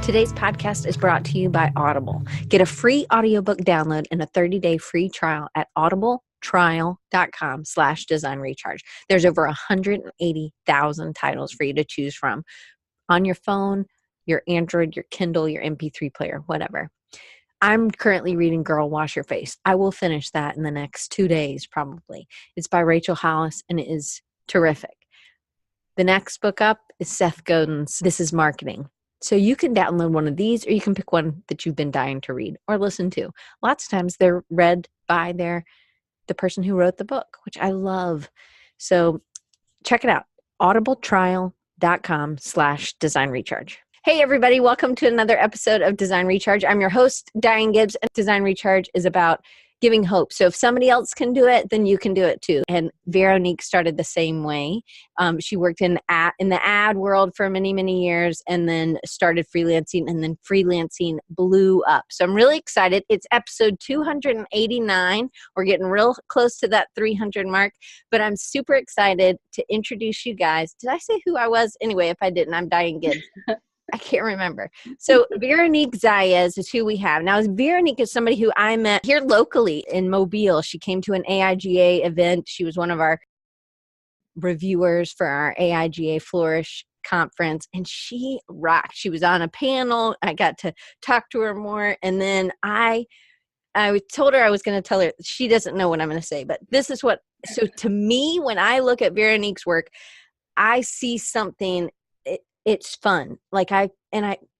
Today's podcast is brought to you by Audible. Get a free audiobook download and a 30-day free trial at audibletrial.com/designrecharge. There's over 180,000 titles for you to choose from on your phone, your Android, your Kindle, your MP3 player, whatever. I'm currently reading Girl, Wash Your Face. I will finish that in the next 2 days, probably. It's by Rachel Hollis, and it is terrific. The next book up is Seth Godin's This is Marketing. So you can download one of these, or you can pick one that you've been dying to read or listen to. Lots of times they're read by the person who wrote the book, which I love. So check it out, audibletrial.com/designrecharge. Hey everybody, welcome to another episode of Design Recharge. I'm your host, Diane Gibbs, and Design Recharge is about giving hope. So if somebody else can do it, then you can do it too. And Veronique started the same way. She worked in the ad world for many, many years and then started freelancing, and then freelancing blew up. So I'm really excited. It's episode 289. We're getting real close to that 300 mark, but I'm super excited to introduce you guys. Did I say who I was? Anyway, if I didn't, I'm Diane Gibbs. I can't remember. So Veronique Zayas is who we have. Now, Veronique is somebody who I met here locally in Mobile. She came to an AIGA event. She was one of our reviewers for our AIGA Flourish conference, and she rocked. She was on a panel. I got to talk to her more, and then I told her I was going to tell her. She doesn't know what I'm going to say, but this is what. So to me, when I look at Veronique's work, I see something. It's fun.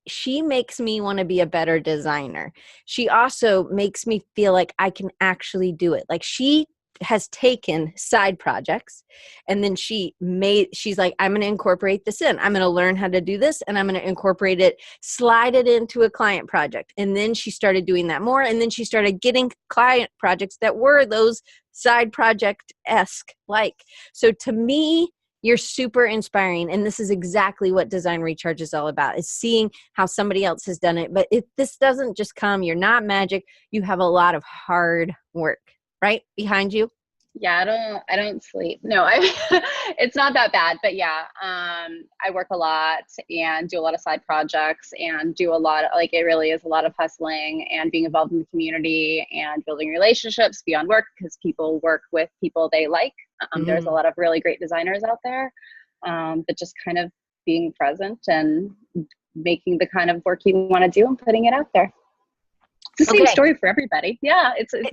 She makes me want to be a better designer. She also makes me feel like I can actually do it. Like, she has taken side projects and then she's like, I'm going to incorporate this in. I'm going to learn how to do this, and I'm going to incorporate it, slide it into a client project. And then she started doing that more. And then she started getting client projects that were those side project-esque like. So to me, you're super inspiring, and this is exactly what Design Recharge is all about, is seeing how somebody else has done it. But this doesn't just come. You're not magic. You have a lot of hard work, right, behind you? Yeah, I don't sleep. No, it's not that bad, but yeah, I work a lot and do a lot of side projects and do a lot of, it really is a lot of hustling and being involved in the community and building relationships beyond work, because people work with people they like. There's a lot of really great designers out there, but just kind of being present and making the kind of work you want to do and putting it out there. It's the same story for everybody. Yeah, it's a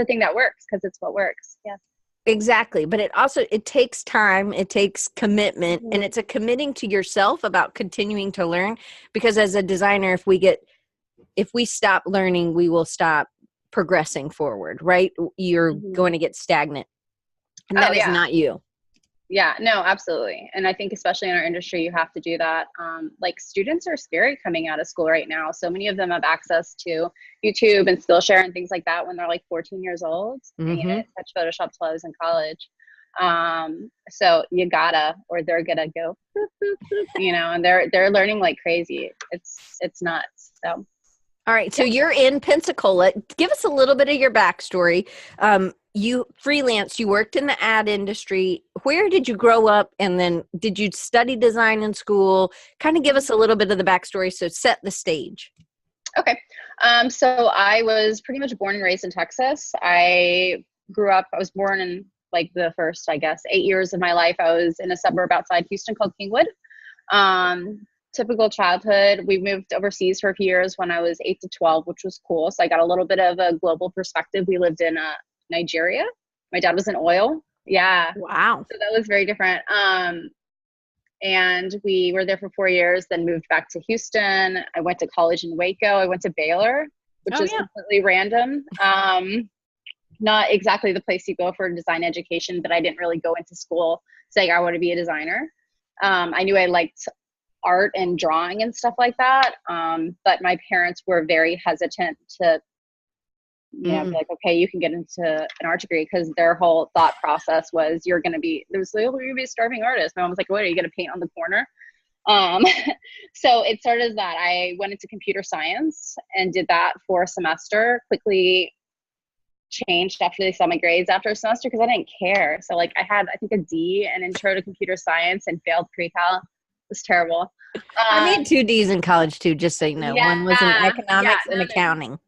thing that works because it's what works. Yeah, exactly. But it takes time, it takes commitment, and it's a committing to yourself about continuing to learn. Because as a designer, if we stop learning, we will stop progressing forward. Right? You're going to get stagnant, and that is not you. Yeah, no, absolutely. And I think especially in our industry, you have to do that. Students are scary coming out of school right now. So many of them have access to YouTube and Skillshare and things like that when they're 14 years old. And touch Photoshop till I was in college. So you gotta, or they're gonna go, boop, boop, boop, and they're learning like crazy. It's nuts. So. All right. So you're in Pensacola. Give us a little bit of your backstory. You freelanced, you worked in the ad industry. Where did you grow up? And then did you study design in school? Kind of give us a little bit of the backstory. So set the stage. Okay. So I was pretty much born and raised in Texas. I was born in the first, 8 years of my life. I was in a suburb outside Houston called Kingwood. Typical childhood. We moved overseas for a few years when I was 8 to 12, which was cool. So I got a little bit of a global perspective. We lived in Nigeria. My dad was in oil. Yeah. Wow. So that was very different. And we were there for 4 years, then moved back to Houston. I went to college in Waco. I went to Baylor, which is completely random. Not exactly the place you go for design education, but I didn't really go into school saying I want to be a designer. I knew I liked art and drawing and stuff like that. But my parents were very hesitant to be like, okay, you can get into an art degree, because their whole thought process was you're going to be a starving artist. My mom was like, what, are you going to paint on the corner? So it started as that. I went into computer science and did that for a semester, quickly changed after they saw my grades after a semester because I didn't care. So like I had, I think, a D in intro to computer science and failed pre-cal was terrible. I made 2 Ds in college too, just so you know. One was in economics and accounting.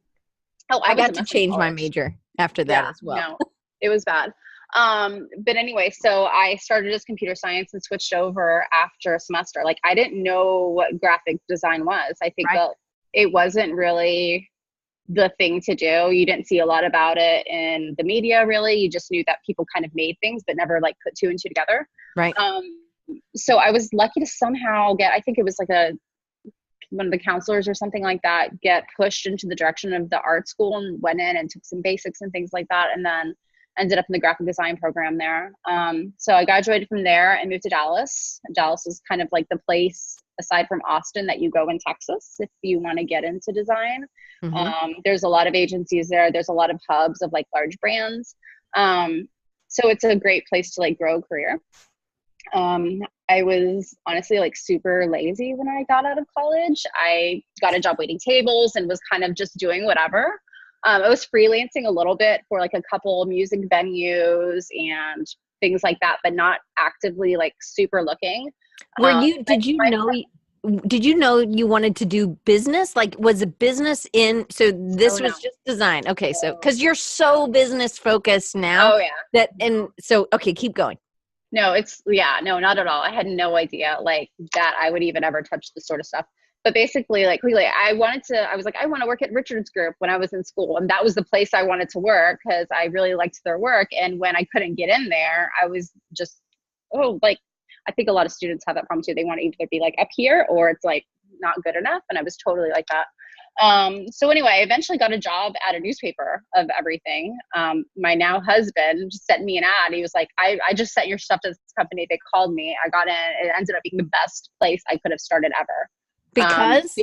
Oh, I got to change my major after that as well. No, it was bad. But anyway, so I started as computer science and switched over after a semester. Like, I didn't know what graphic design was. I think that it wasn't really the thing to do. You didn't see a lot about it in the media, really. You just knew that people kind of made things, but never like put 2 and 2 together. Right. So I was lucky to somehow get, I think it was like one of the counselors or something like that, get pushed into the direction of the art school and went in and took some basics and things like that. And then ended up in the graphic design program there. So I graduated from there and moved to Dallas. Dallas is kind of like the place, aside from Austin, that you go in Texas if you want to get into design. There's a lot of agencies there. There's a lot of hubs of like large brands. So it's a great place to like grow a career. I was honestly like super lazy when I got out of college. I got a job waiting tables and was kind of just doing whatever. I was freelancing a little bit for like a couple music venues and things like that, but not actively like super looking. Did you know you wanted to do business? Like, was a business in, so this was just design. Okay. So, cause you're so business focused now. Oh yeah. Okay, keep going. No, not at all. I had no idea like that I would even ever touch this sort of stuff. But basically, like, really, I want to work at Richard's Group when I was in school. And that was the place I wanted to work because I really liked their work. And when I couldn't get in there, I was just, I think a lot of students have that problem too. They want to either be like up here or it's like not good enough. And I was totally like that. So anyway, I eventually got a job at a newspaper of everything. My now husband just sent me an ad. He was like, I just sent your stuff to this company. They called me. I got in. It ended up being the best place I could have started ever. Because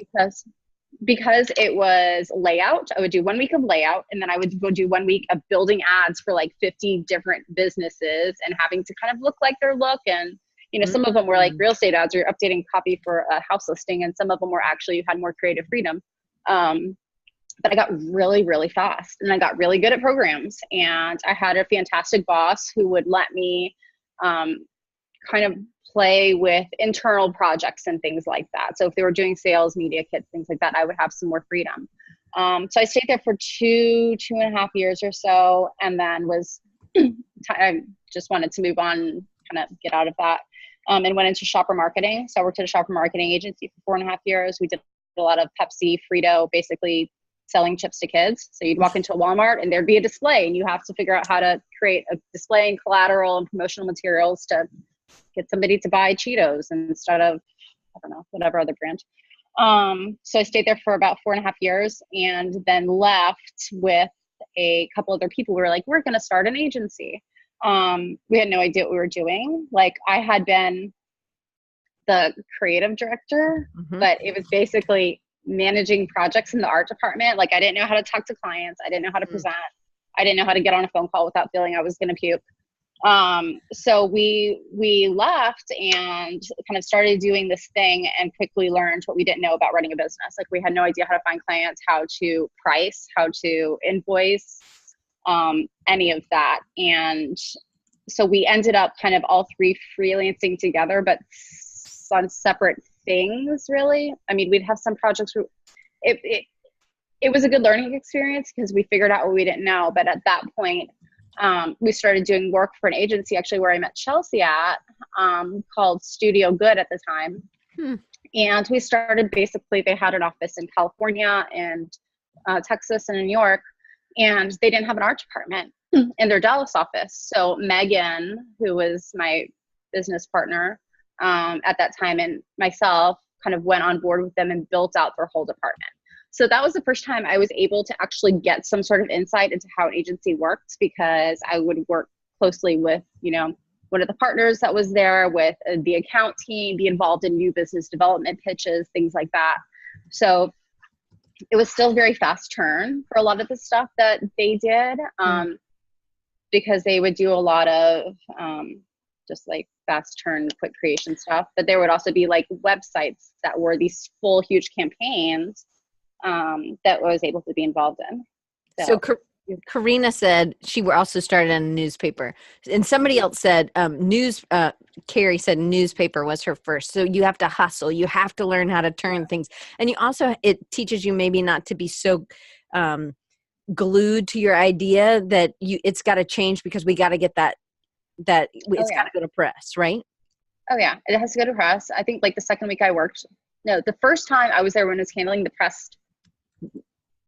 it was layout. I would do 1 week of layout, and then I would go do 1 week of building ads for like 50 different businesses and having to kind of look like their look. And, you know, some of them were like real estate ads, or you're updating copy for a house listing. And some of them were actually, you had more creative freedom. But I got really, really fast and I got really good at programs, and I had a fantastic boss who would let me, kind of play with internal projects and things like that. So if they were doing sales, media kits, things like that, I would have some more freedom. So I stayed there for 2.5 years or so, and then I just wanted to move on, kind of get out of that, and went into shopper marketing. So I worked at a shopper marketing agency for 4.5 years. We did a lot of Pepsi, Frito, basically selling chips to kids. So you'd walk into a Walmart and there'd be a display, and you have to figure out how to create a display and collateral and promotional materials to get somebody to buy Cheetos instead of, I don't know, whatever other brand. So I stayed there for about 4.5 years and then left with a couple other people. We were like, we're going to start an agency. We had no idea what we were doing. Like, I had been the creative director, but it was basically managing projects in the art department. Like, I didn't know how to talk to clients. I didn't know how to present. I didn't know how to get on a phone call without feeling I was going to puke. So we left and kind of started doing this thing and quickly learned what we didn't know about running a business. Like, we had no idea how to find clients, how to price, how to invoice, any of that. And so we ended up kind of all three freelancing together, but on separate things, really. I mean, we'd have some projects where it was a good learning experience because we figured out what we didn't know. But at that point, we started doing work for an agency, actually, where I met Chelsea at, called Studio Good at the time. And we started, basically, they had an office in California and Texas and New York, and they didn't have an art department in their Dallas office. So Megan, who was my business partner at that time, and myself kind of went on board with them and built out their whole department. So that was the first time I was able to actually get some sort of insight into how an agency worked, because I would work closely with, you know, one of the partners that was there, with the account team, be involved in new business development pitches, things like that. So it was still very fast turn for a lot of the stuff that they did, because they would do a lot of just like fast turn, quick creation stuff. But there would also be like websites that were these full, huge campaigns that I was able to be involved in. Karina said she also started in a newspaper, and somebody else said Carrie said newspaper was her first. So you have to hustle. You have to learn how to turn things, and you also, it teaches you maybe not to be so glued to your idea that it's got to change because we got to get it's got to go to press, right? Oh yeah, it has to go to press. I think like the second week the first time I was there when I was handling the press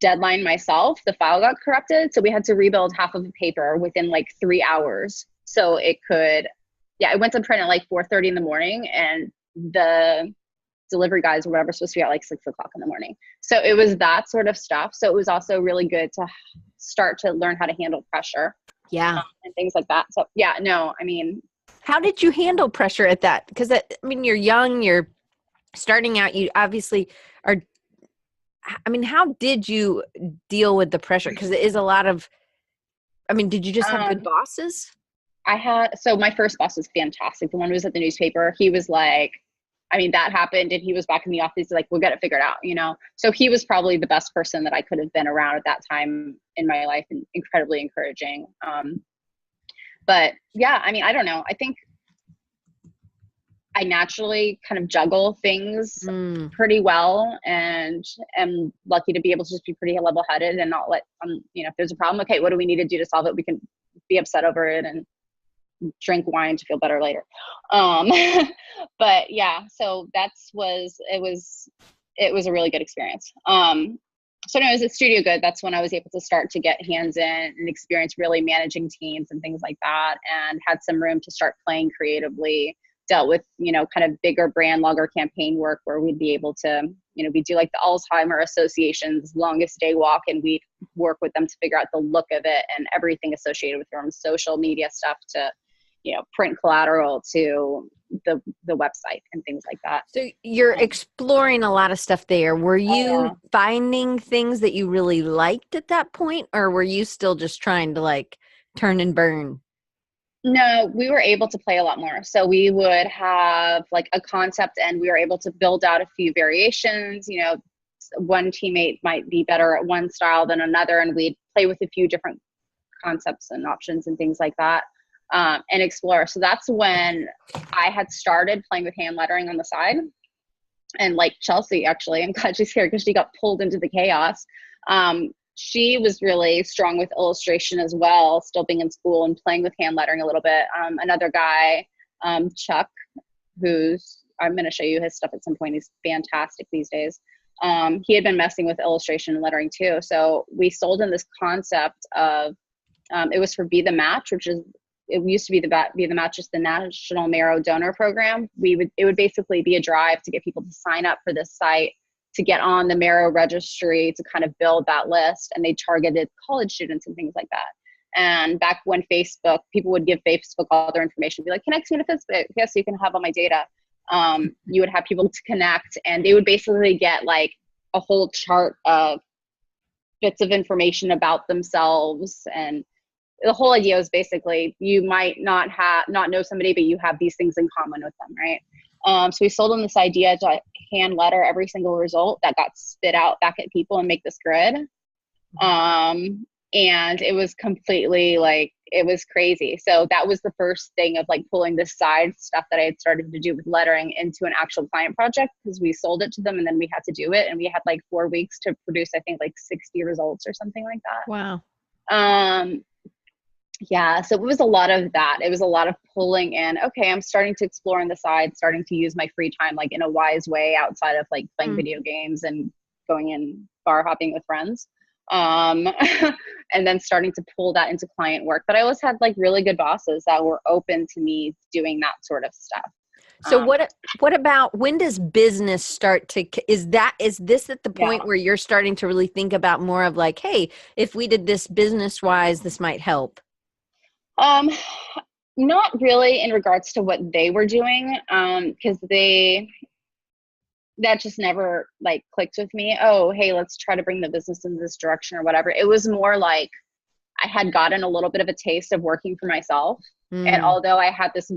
deadline myself, the file got corrupted. So we had to rebuild half of the paper within like 3 hours. So it went to print at like 4:30 in the morning, and the delivery guys or whatever supposed to be at like 6 o'clock in the morning. So it was that sort of stuff. So it was also really good to start to learn how to handle pressure. Yeah. And things like that. So yeah, no, I mean. How did you handle pressure at that? Because you're young, you're starting out, you obviously are. I mean, how did you deal with the pressure? Because it is a lot of, did you just have good bosses? So my first boss was fantastic. The one who was at the newspaper, he was like, that happened and he was back in the office like, we'll get it figured out, So he was probably the best person that I could have been around at that time in my life, and incredibly encouraging. But yeah, I don't know. I think I naturally kind of juggle things pretty well, and am lucky to be able to just be pretty level-headed and not let, if there's a problem, okay, what do we need to do to solve it? We can be upset over it and drink wine to feel better later. But yeah, so it was a really good experience. So when I was at Studio Good, that's when I was able to start to get hands in and experience really managing teams and things like that, and had some room to start playing creatively. Dealt with, kind of bigger brand, longer campaign work where we'd be able to, we do like the Alzheimer Association's longest day walk, and we'd work with them to figure out the look of it and everything associated with from social media stuff to, print collateral to the website and things like that. So you're exploring a lot of stuff there. Were you finding things that you really liked at that point, or were you still just trying to like turn and burn? No, we were able to play a lot more. So we would have like a concept, and we were able to build out a few variations. One teammate might be better at one style than another, and we'd play with a few different concepts and options and things like that, and explore. So that's when I had started playing with hand lettering on the side. And like Chelsea, actually, I'm glad she's here because she got pulled into the chaos. She was really strong with illustration as well, still being in school and playing with hand lettering a little bit. Another guy, Chuck, I'm going to show you his stuff at some point. He's fantastic these days. He had been messing with illustration and lettering too. So we sold in this concept of, it was for Be the Match, it used to be Be the Match, just the National Marrow Donor Program. It would basically be a drive to get people to sign up for this site, to get on the Marrow registry, to kind of build that list. And they targeted college students and things like that. And back when people would give Facebook all their information, be like, connect me to Facebook, yes, so you can have all my data. You would have people to connect, and they would basically get like a whole chart of bits of information about themselves. And the whole idea was basically, you might not know somebody, but you have these things in common with them, right? So we sold them this idea to hand letter every single result that got spit out back at people and make this grid. And it was completely it was crazy. So that was the first thing of like pulling this side stuff that I had started to do with lettering into an actual client project, because we sold it to them and then we had to do it. And we had like 4 weeks to produce, I think like 60 results or something like that. Wow. Yeah, so it was a lot of that. It was a lot of pulling in, okay, I'm starting to explore on the side, starting to use my free time like in a wise way outside of like playing video games and going in bar hopping with friends. And then starting to pull that into client work. But I always had like really good bosses that were open to me doing that sort of stuff. So what about, when does business start to, is this at the point where you're starting to really think about more of like, hey, if we did this business wise, this might help? Not really in regards to what they were doing, because that just never like clicked with me. Oh, hey, let's try to bring the business in this direction or whatever. It was more like I had gotten a little bit of a taste of working for myself. And although I had this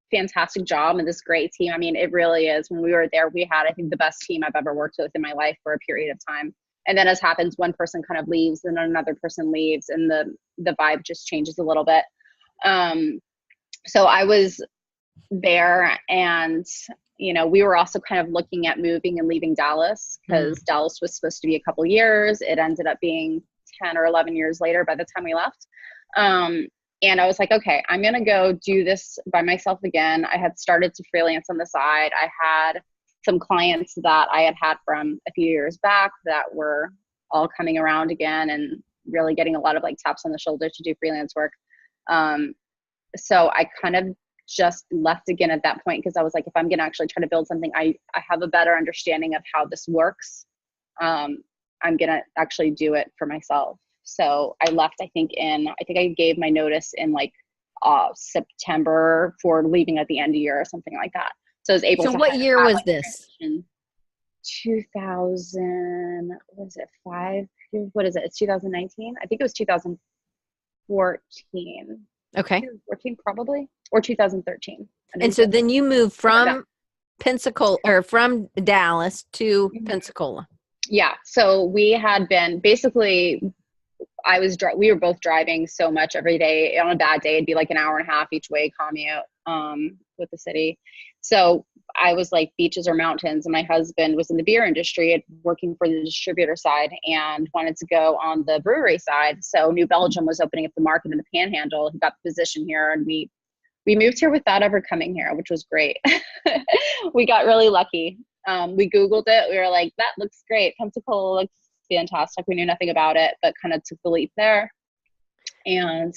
fantastic job and this great team, it really is, when we were there, we had, I think, the best team I've ever worked with in my life for a period of time. And then as happens, one person kind of leaves and another person leaves and the vibe just changes a little bit. So I was there, and we were also kind of looking at moving and leaving Dallas, because Dallas was supposed to be a couple years. It ended up being 10 or 11 years later by the time we left. And I was like, okay, I'm going to go do this by myself again. I had started to freelance on the side. I had some clients that I had from a few years back that were all coming around again and really getting a lot of like taps on the shoulder to do freelance work. So I kind of just left again at that point, because I was like, if I'm going to actually try to build something, I have a better understanding of how this works. I'm going to actually do it for myself. So I left, I think I gave my notice in like September for leaving at the end of the year or something like that. So I was able to. So what year was this? 2000, what is it, 5? What is it? It's 2019. I think it was 2014. Okay. 2014 probably, or 2013. And so then you moved from Pensacola, or from Dallas to Pensacola. Yeah. So we had been basically, we were both driving so much every day. On a bad day, it'd be like an hour and a half each way commute with the city. So I was like beaches or mountains, and my husband was in the beer industry working for the distributor side and wanted to go on the brewery side. So New Belgium was opening up the market in the Panhandle. He got the position here, and we moved here without ever coming here, which was great. We got really lucky. We Googled it. We were like, that looks great. Pensacola looks fantastic. We knew nothing about it, but kind of took the leap there and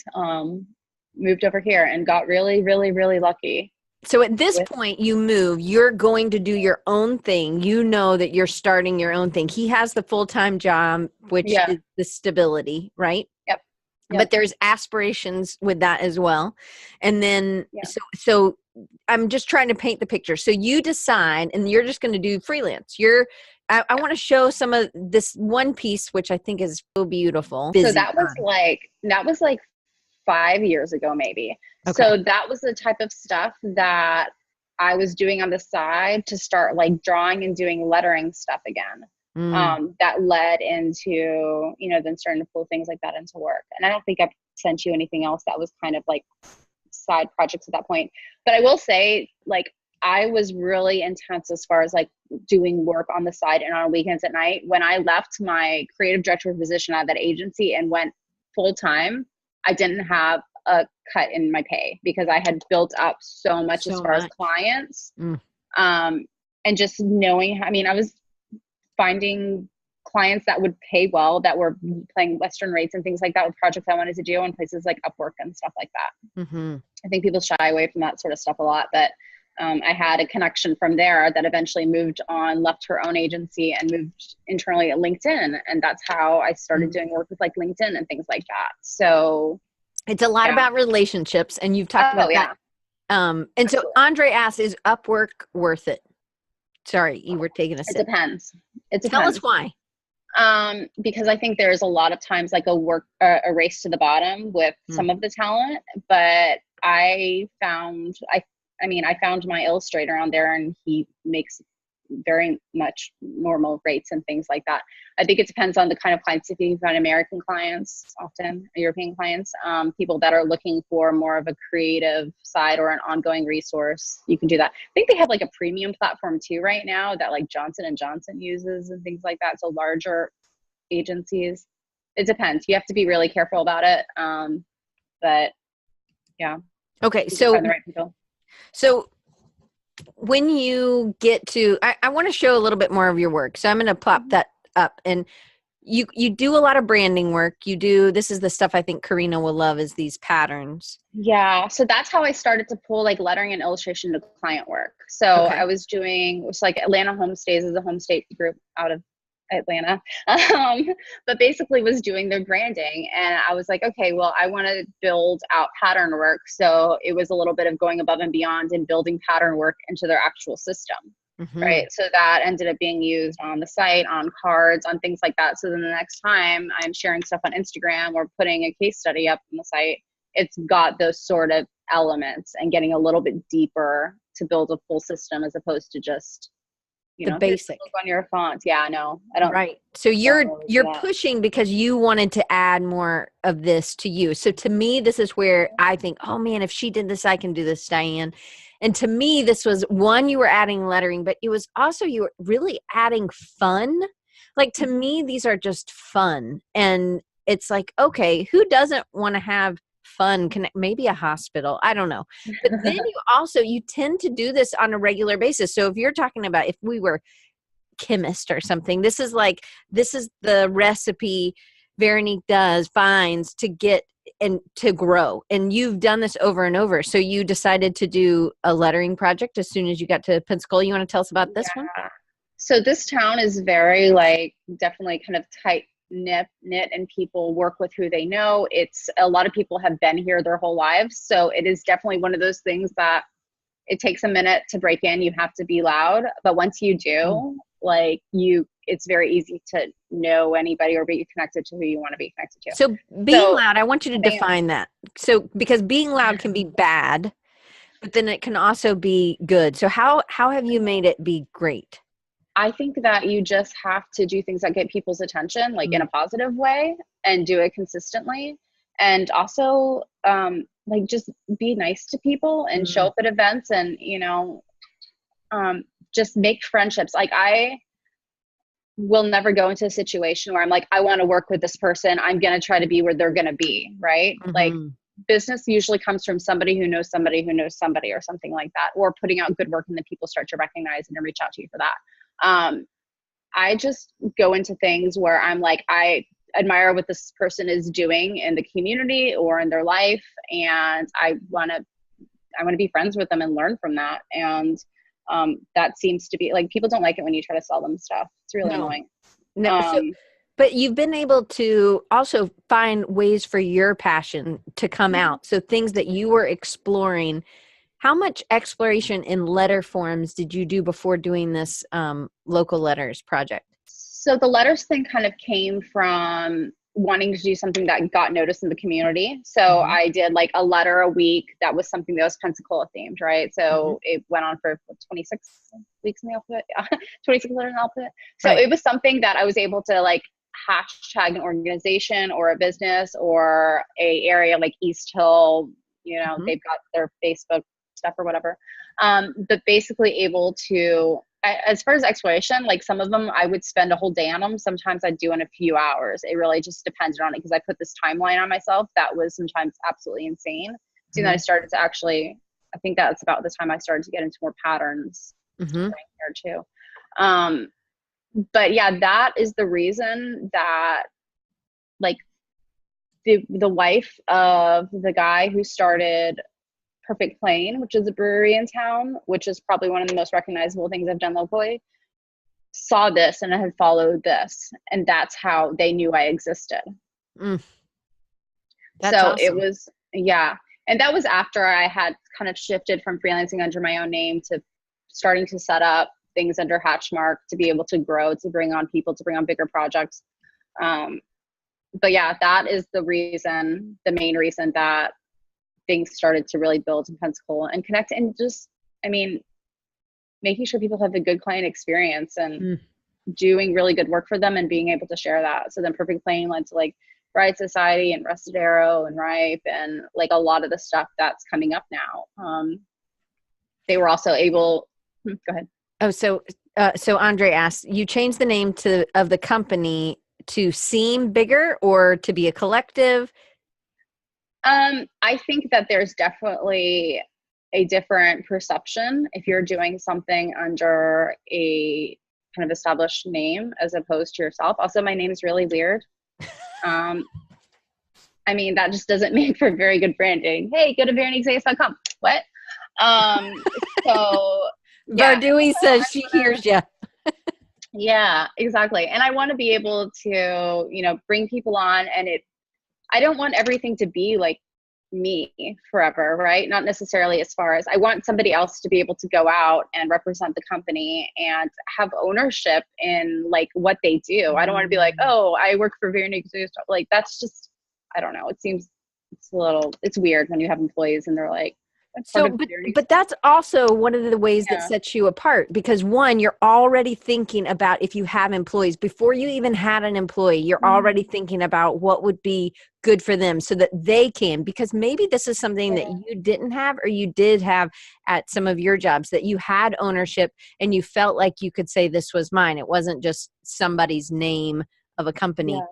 moved over here and got really, really, really lucky. So at this point you move, you're going to do your own thing. You know that you're starting your own thing. He has the full-time job, which is the stability, right? Yep. But there's aspirations with that as well. And then, so I'm just trying to paint the picture. So you decide, and you're just going to do freelance. I want to show some of this one piece, which I think is so beautiful. So that was like 5 years ago, maybe. Okay. So that was the type of stuff that I was doing on the side to start like drawing and doing lettering stuff again. That led into, then starting to pull things like that into work. And I don't think I've sent you anything else that was kind of like side projects at that point. But I will say, like, I was really intense as far as like doing work on the side and on weekends at night. When I left my creative director position at that agency and went full time, I didn't have a cut in my pay because I had built up so much as far as clients. And just knowing, I was finding clients that would pay well, that were paying Western rates and things like that with projects I wanted to do on places like Upwork and stuff like that. I think people shy away from that sort of stuff a lot, but I had a connection from there that eventually moved on, left her own agency and moved internally at LinkedIn. And that's how I started doing work with like LinkedIn and things like that. So it's a lot about relationships, and you've talked about that. And so Andre asked, is Upwork worth it? Sorry, you were taking a sip. It depends. Tell us why. Because I think there's a lot of times like a race to the bottom with some of the talent, but I found my illustrator on there, and he makes very much normal rates and things like that. I think it depends on the kind of clients. If you find American clients, often European clients, people that are looking for more of a creative side or an ongoing resource, you can do that. I think they have like a premium platform too right now that like Johnson & Johnson uses and things like that. So larger agencies, it depends. You have to be really careful about it. But yeah. Okay. You can find the right people. So when you get to, I want to show a little bit more of your work. So I'm going to pop that up, and you do a lot of branding work. This is the stuff I think Karina will love, is these patterns. Yeah. So that's how I started to pull like lettering and illustration to client work. So I was doing, it was like Atlanta Homestays is a homestay group out of Atlanta, but basically was doing their branding. And I was like, okay, well, I want to build out pattern work. So it was a little bit of going above and beyond and building pattern work into their actual system. Right. So that ended up being used on the site, on cards, on things like that. So then the next time I'm sharing stuff on Instagram or putting a case study up on the site, it's got those sort of elements and getting a little bit deeper to build a full system as opposed to just you The know, here's basic. the look on your fonts. Yeah, no, I don't. Right. So Don't really do you're that. pushing because you wanted to add more of this to you. So to me, this is where I think, oh man, if she did this, I can do this, Diane. And to me, this was one, you were adding lettering, but it was also you were really adding fun. Like to me, these are just fun. And it's like, okay, who doesn't want to have fun? Maybe a hospital. I don't know. But then you tend to do this on a regular basis. So if you're talking about if we were chemist or something, this is the recipe Veronique finds to get and to grow, and you've done this over and over. So you decided to do a lettering project as soon as you got to Pensacola. You want to tell us about this one? So this town is very like definitely kind of tight knit, and people work with who they know. It's a lot of people have been here their whole lives, so it is definitely one of those things that it takes a minute to break in. You have to be loud, but once you do, it's very easy to know anybody or be connected to who you want to be connected to. So being loud, I want you to define that. So because being loud can be bad, but then it can also be good. So how have you made it be great? I think that you just have to do things that get people's attention, like in a positive way, and do it consistently. And also, just be nice to people and show up at events and, just make friendships. Like I will never go into a situation where I'm like, I want to work with this person. I'm going to try to be where they're going to be. Right. Mm-hmm. Like business usually comes from somebody who knows somebody who knows somebody or something like that, or putting out good work and then people start to recognize and reach out to you for that. I just go into things where I'm like, I admire what this person is doing in the community or in their life. And I want to be friends with them and learn from that. And that seems to be like, people don't like it when you try to sell them stuff. It's really annoying. No. But you've been able to also find ways for your passion to come out. So things that you were exploring. How much exploration in Letterforms did you do before doing this local letters project? So the letters thing kind of came from wanting to do something that got noticed in the community. So I did like a letter a week that was something that was Pensacola themed, right? So it went on for 26 weeks in the alphabet, 26 letters in the alphabet. So it was something that I was able to like hashtag an organization or a business or a area like East Hill, they've got their Facebook stuff or whatever. But basically able to, as far as exploration, like some of them I would spend a whole day on them. Sometimes I'd do in a few hours. It really just depended on it because I put this timeline on myself that was sometimes absolutely insane. So then I started to actually, I think that's about the time I started to get into more patterns there too. But yeah, that is the reason that like the wife of the guy who started Perfect Plain, which is a brewery in town, which is probably one of the most recognizable things I've done locally, saw this and had followed this. And that's how they knew I existed. That's awesome. It was, and that was after I had kind of shifted from freelancing under my own name to starting to set up things under Hatchmark to be able to grow, to bring on people, to bring on bigger projects. But yeah, that is the main reason that things started to really build in Pensacola and connect, and just, making sure people have a good client experience and doing really good work for them and being able to share that. So then Perfect Plain led to like Bride Society and Restadero and Ripe and like a lot of the stuff that's coming up now. They were also able, go ahead. Oh, so Andre asked, you changed the name of the company to seem bigger or to be a collective? I think that there's definitely a different perception if you're doing something under a kind of established name as opposed to yourself. Also, my name is really weird. That just doesn't make for very good branding. Hey, go to veroniquezayas.com. What? Bardui says she hears you. Yeah, exactly. And I want to be able to, bring people on, and I don't want everything to be like me forever, right? Not necessarily as far as I want somebody else to be able to go out and represent the company and have ownership in like what they do. I don't want to be like, oh, I work for Veronique Zayas. Like that's just, I don't know. It's weird when you have employees and they're like, That's part So, of the journey. but that's also one of the ways that Yeah. sets you apart, because one, you're already thinking about, if you have employees, before you even had an employee, you're already thinking about what would be good for them so that they can, because maybe this is something that you didn't have, or you did have at some of your jobs, that you had ownership and you felt like you could say, this was mine. It wasn't just somebody's name of a company. Yeah.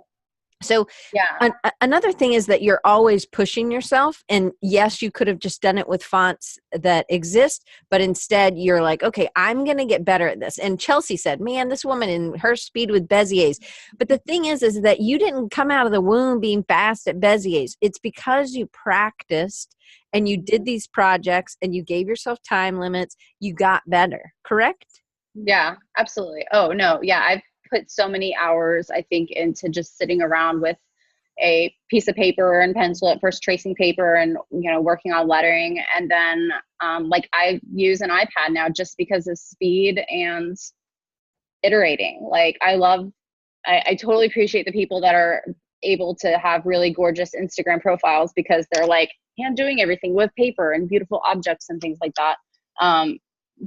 So Yeah. another thing is that you're always pushing yourself. And yes, you could have just done it with fonts that exist, but instead you're like, okay, I'm going to get better at this. And Chelsea said, man, this woman and her speed with Bezier's. But the thing is that you didn't come out of the womb being fast at Bezier's. It's because you practiced and you did these projects and you gave yourself time limits. You got better, correct? Yeah, absolutely. Oh, no. Yeah. I've put so many hours, I think, into just sitting around with a piece of paper and pencil, at first tracing paper and, working on lettering. And then, like, I use an iPad now just because of speed and iterating. Like, I totally appreciate the people that are able to have really gorgeous Instagram profiles because they're like hand doing everything with paper and beautiful objects and things like that.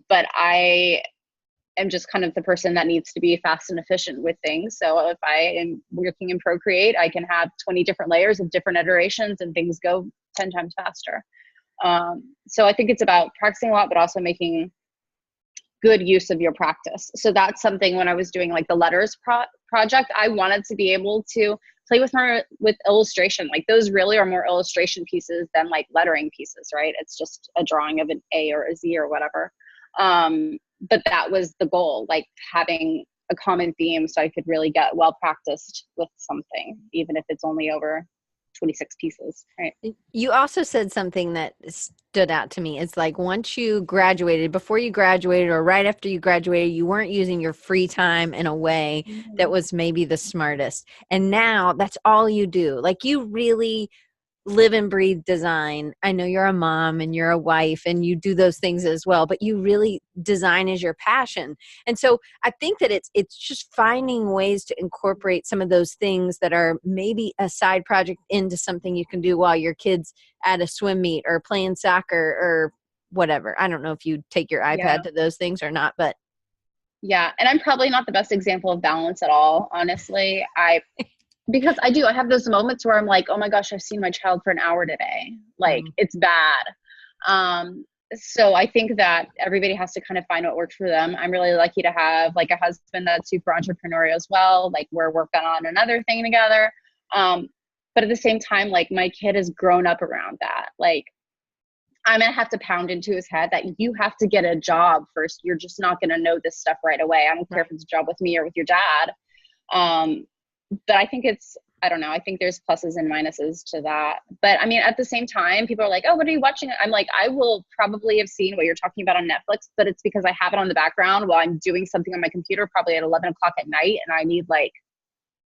But I am just kind of the person that needs to be fast and efficient with things. So if I am working in Procreate, I can have 20 different layers of different iterations and things go 10 times faster. So I think it's about practicing a lot, but also making good use of your practice. So that's something when I was doing like the letters project, I wanted to be able to play with illustration. Like those really are more illustration pieces than like lettering pieces, right? It's just a drawing of an A or a Z or whatever. But that was the goal, like having a common theme so I could really get well practiced with something, even if it's only over 26 pieces, right? You also said something that stood out to me. It's like once you graduated, before you graduated or right after you graduated, you weren't using your free time in a way that was maybe the smartest. And now that's all you do. Like you really live and breathe design. I know you're a mom and you're a wife and you do those things as well, but you really, design is your passion. And so I think that it's just finding ways to incorporate some of those things that are maybe a side project into something you can do while your kids at a swim meet or playing soccer or whatever. I don't know if you take your iPad to those things or not, but yeah. And I'm probably not the best example of balance at all, honestly. Because I have those moments where I'm like, oh my gosh, I've seen my child for an hour today. Like it's bad. So I think that everybody has to kind of find what works for them. I'm really lucky to have like a husband that's super entrepreneurial as well. Like we're working on another thing together. But at the same time, like my kid has grown up around that. Like I'm going to have to pound into his head that you have to get a job first. You're just not going to know this stuff right away. I don't care if it's a job with me or with your dad. But I think I don't know. I think there's pluses and minuses to that. But I mean, at the same time, people are like, oh, what are you watching? I'm like, I will probably have seen what you're talking about on Netflix, but it's because I have it on the background while I'm doing something on my computer, probably at 11 o'clock at night. And I need like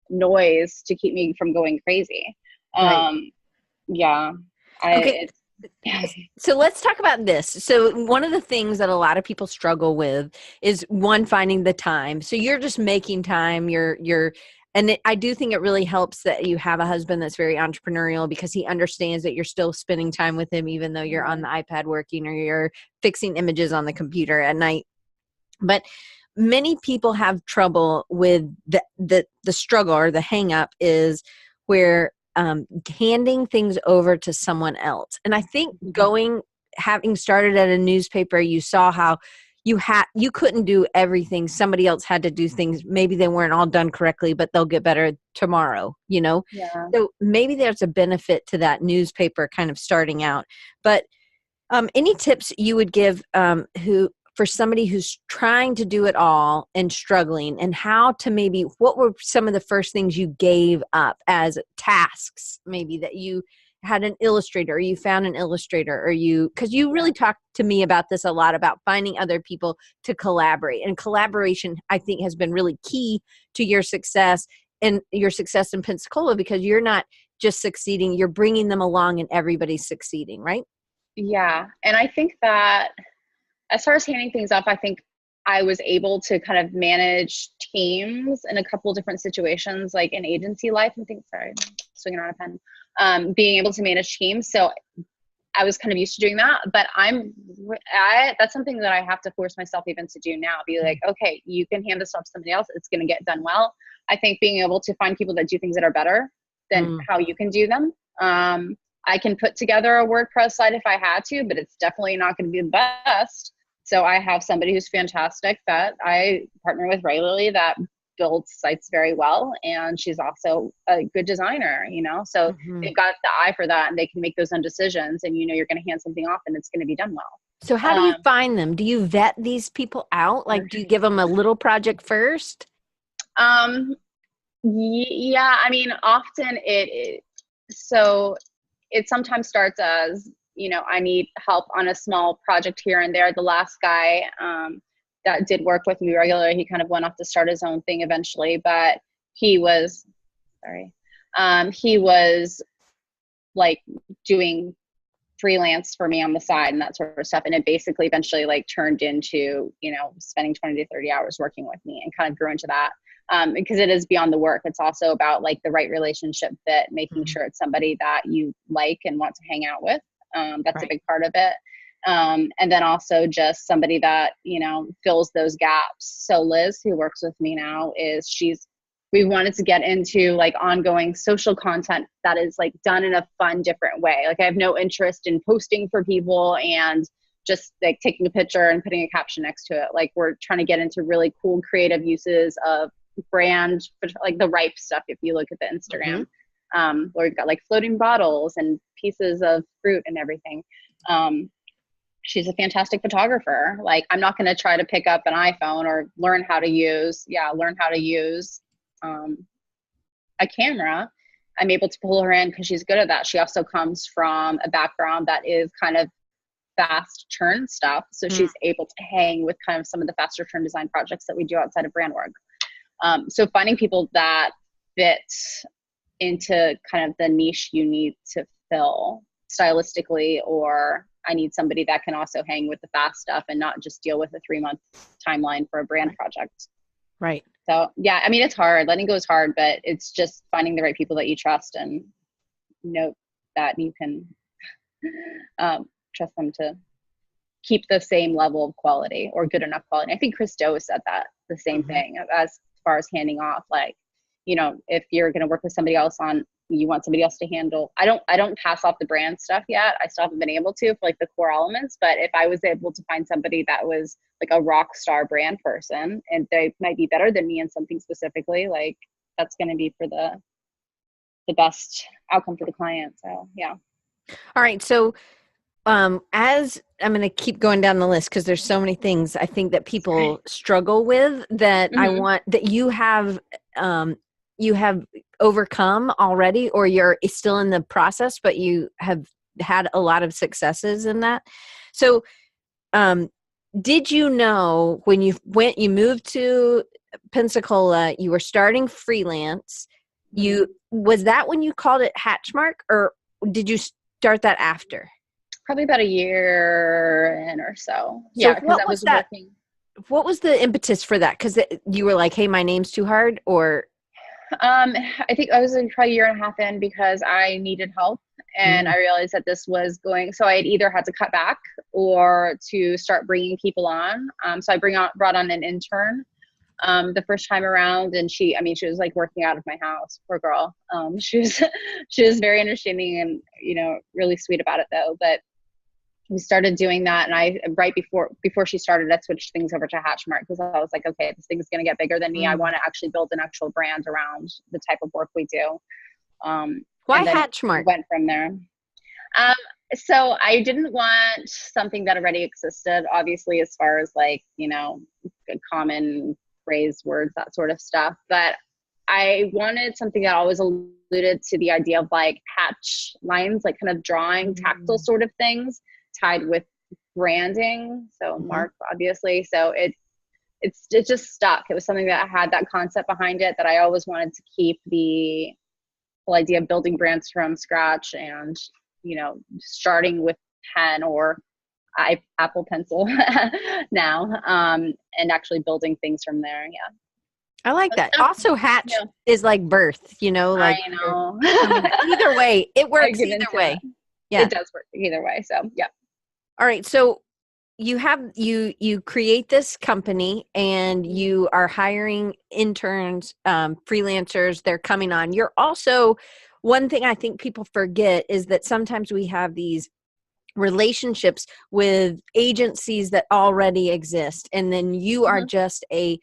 noise to keep me from going crazy. Yeah. okay. So let's talk about this. So one of the things that a lot of people struggle with is one, finding the time. So you're just making time. I do think it really helps that you have a husband that's very entrepreneurial because he understands that you're still spending time with him, even though you're on the iPad working or you're fixing images on the computer at night. But many people have trouble with the struggle, or the hang up is where handing things over to someone else. And I think having started at a newspaper, you saw how you couldn't do everything. Somebody else had to do things. Maybe they weren't all done correctly, but they'll get better tomorrow, Yeah. So maybe there's a benefit to that newspaper kind of starting out. But any tips you would give for somebody who's trying to do it all and struggling, and how to what were some of the first things you gave up as tasks, maybe that you had an illustrator or you found an illustrator because you really talked to me about this a lot, about finding other people to collaborate, and collaboration I think has been really key to your success and your success in Pensacola, because you're not just succeeding, you're bringing them along and everybody's succeeding, right? Yeah. And I think that as far as handing things off, I think I was able to kind of manage teams in a couple different situations, like in agency life and things. Sorry, I'm swinging around a pen. Being able to manage teams. So I was kind of used to doing that, but that's something that I have to force myself even to do now. Be like, okay, you can hand this off to somebody else. It's going to get done well. I think being able to find people that do things that are better than how you can do them. I can put together a WordPress site if I had to, but it's definitely not going to be the best. So I have somebody who's fantastic that I partner with regularly that builds sites very well. And she's also a good designer, you know, so they've got the eye for that and they can make those own decisions, and, you know, you're going to hand something off and it's going to be done well. So how do you find them? Do you vet these people out? Like, do you give them a little project first? Yeah, I mean, often so it sometimes starts as, you know, I need help on a small project here and there. The last guy that did work with me regularly, he kind of went off to start his own thing eventually, but he was like doing freelance for me on the side and that sort of stuff. And it basically eventually like turned into, you know, spending 20 to 30 hours working with me, and kind of grew into that. Because it is beyond the work. It's also about like the right relationship fit, making sure it's somebody that you like and want to hang out with. That's a big part of it. And then also just somebody that, you know, fills those gaps. So Liz, who works with me now, we wanted to get into like ongoing social content that is like done in a fun, different way. Like I have no interest in posting for people and just like taking a picture and putting a caption next to it. Like we're trying to get into really cool, creative uses of brand, like the ripe stuff. If you look at the Instagram, where we've got like floating bottles and pieces of fruit and everything. She's a fantastic photographer. Like I'm not going to try to pick up an iPhone or learn how to use a camera. I'm able to pull her in because she's good at that. She also comes from a background that is kind of fast churn stuff. So she's able to hang with kind of some of the faster churn design projects that we do outside of brand work. So finding people that fit into kind of the niche you need to fill stylistically, or I need somebody that can also hang with the fast stuff and not just deal with a 3-month timeline for a brand project. Right. So yeah, I mean, it's hard. Letting go is hard, but it's just finding the right people that you trust and know that you can trust them to keep the same level of quality or good enough quality. I think Chris Doe said that the same thing as far as handing off, like, you know, if you're going to work with somebody else on, you want somebody else to handle. I don't pass off the brand stuff yet. I still haven't been able to for like the core elements, but if I was able to find somebody that was like a rock star brand person and they might be better than me in something specifically, like that's going to be for the best outcome for the client. So yeah. All right. So as I'm going to keep going down the list because there's so many things I think that people struggle with that I want that you have overcome already, or you're still in the process, but you have had a lot of successes in that. So, did you know when you moved to Pensacola, you were starting freelance? Was that when you called it Hatchmark, or did you start that after? Probably about a year in or so. Yeah, because I was working. What was the impetus for that? Because you were like, hey, my name's too hard, or? I think I was probably a year and a half in because I needed help, and I realized that this was going, so I had either had to cut back or to start bringing people on. So I brought on an intern the first time around, and she was like working out of my house, poor girl. She was very understanding and, you know, really sweet about it though. But we started doing that, and I right before she started, I switched things over to Hatchmark because I was like, okay, this thing is going to get bigger than me. I want to actually build an actual brand around the type of work we do. Why Hatchmark? Went from there. So I didn't want something that already existed, obviously, as far as like, you know, common phrase words, that sort of stuff. But I wanted something that always alluded to the idea of like hatch lines, like kind of drawing tactile sort of things tied with branding. So mark, obviously. So it just stuck. It was something that had that concept behind it that I always wanted to keep, the whole idea of building brands from scratch and, you know, starting with pen or Apple Pencil now, and actually building things from there. Yeah. I like that. Also, hatch is like birth, you know, like I know. either way, it works either way. Yeah. it does work either way. So yeah. All right. So you create this company and you are hiring interns, freelancers, they're coming on. You're also, one thing I think people forget is that sometimes we have these relationships with agencies that already exist, and then you are just a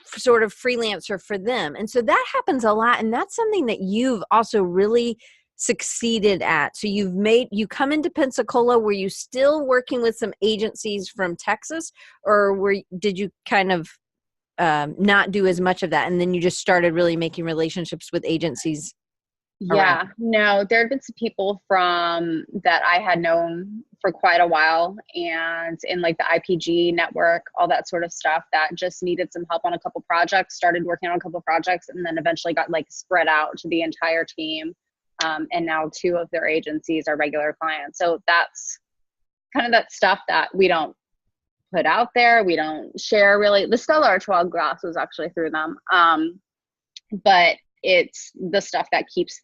sort of freelancer for them. And so that happens a lot, and that's something that you've also really succeeded at. So you come into Pensacola, were you still working with some agencies from Texas, or did you kind of not do as much of that, and then you just started really making relationships with agencies Yeah, around? no, there had been some people from that I had known for quite a while, and in like the IPG network, all that sort of stuff, that just needed some help on a couple projects, started working on a couple projects, and then eventually got like spread out to the entire team. And now 2 of their agencies are regular clients. So that's kind of that stuff that we don't put out there. We don't share really. The Stella Artois glass was actually through them. But it's the stuff that keeps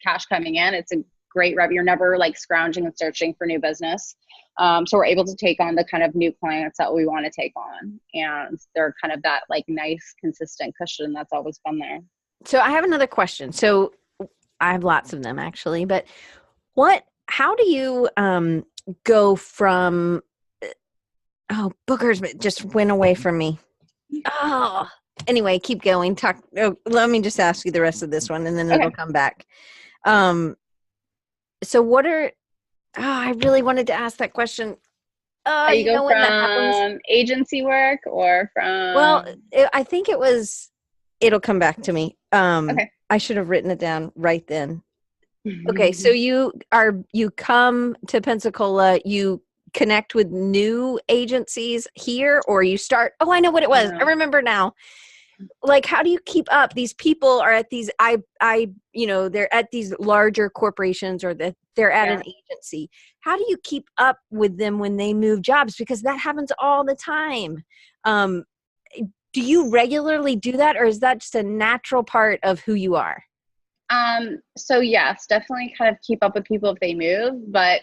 cash coming in. It's a great revenue. You're never like scrounging and searching for new business. So we're able to take on the kind of new clients that we want to take on. And they're kind of that like nice, consistent cushion that's always been there. So I have another question. So I have lots of them actually, but how do you go from, oh, boogers just went away from me. Oh, anyway, keep going. Let me just ask you the rest of this one and then it'll come back. So I really wanted to ask that question. You go when that happens? from agency work or from? Well, I think it'll come back to me. Okay. I should have written it down right then. Okay, so you come to Pensacola, you connect with new agencies here, or you start, I know what it was. I remember now. Like, how do you keep up? These people are at these, they're at these larger corporations, or they're at an agency. How do you keep up with them when they move jobs? Because that happens all the time. Do you regularly do that, or is that just a natural part of who you are? So yes, definitely kind of keep up with people if they move, but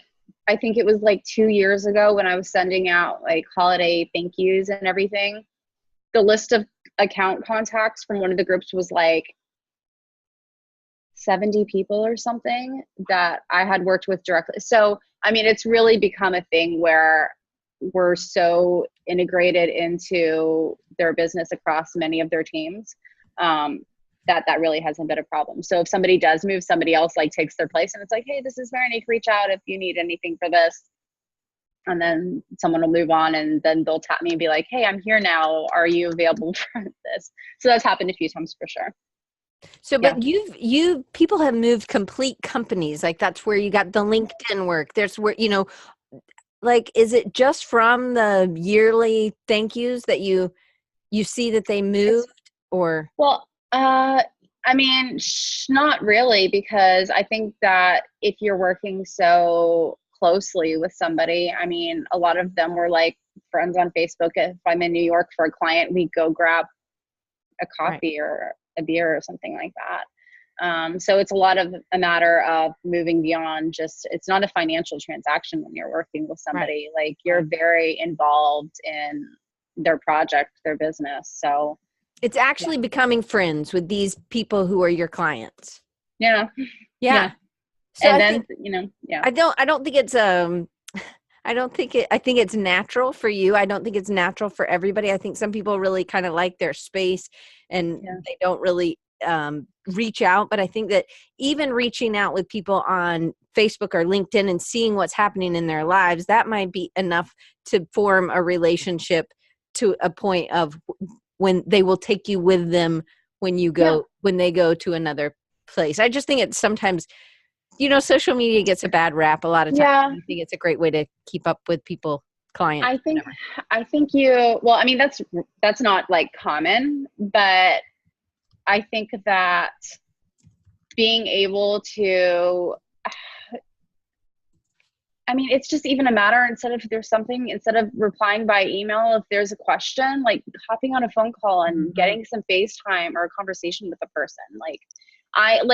I think it was like 2 years ago when I was sending out like holiday thank yous and everything. The list of account contacts from one of the groups was like 70 people or something that I had worked with directly. So, I mean, it's really become a thing where we're so integrated into their business across many of their teams. That really hasn't been a problem. So if somebody does move, somebody else like takes their place and it's like, hey, this is Veronique, reach out if you need anything for this. And then someone will move on and then they'll tap me and be like, hey, I'm here now. Are you available for this? So that's happened a few times for sure. So, but people have moved complete companies. Like that's where you got the LinkedIn work. There's where, like, is it just from the yearly thank yous that you see that they moved or? Well, I mean, not really, because I think that if you're working so closely with somebody, I mean, a lot of them were like friends on Facebook. If I'm in New York for a client, we go grab a coffee or a beer or something like that. So it's a matter of moving beyond just, it's not a financial transaction when you're working with somebody. Like you're very involved in their project, their business. So it's actually becoming friends with these people who are your clients. Yeah. So and I then, think, I don't think it's, I think it's natural for you. I don't think it's natural for everybody. I think some people really kind of like their space and they don't really reach out. But I think that even reaching out with people on Facebook or LinkedIn and seeing what's happening in their lives, that might be enough to form a relationship to a point of when they will take you with them when they go to another place. I just think it's sometimes, social media gets a bad rap a lot of times. I think it's a great way to keep up with people, clients. I think well, I mean, that's not like common, but I think that being able to, I mean, it's just even a matter, instead of replying by email, if there's a question, like hopping on a phone call and getting some FaceTime or a conversation with a person.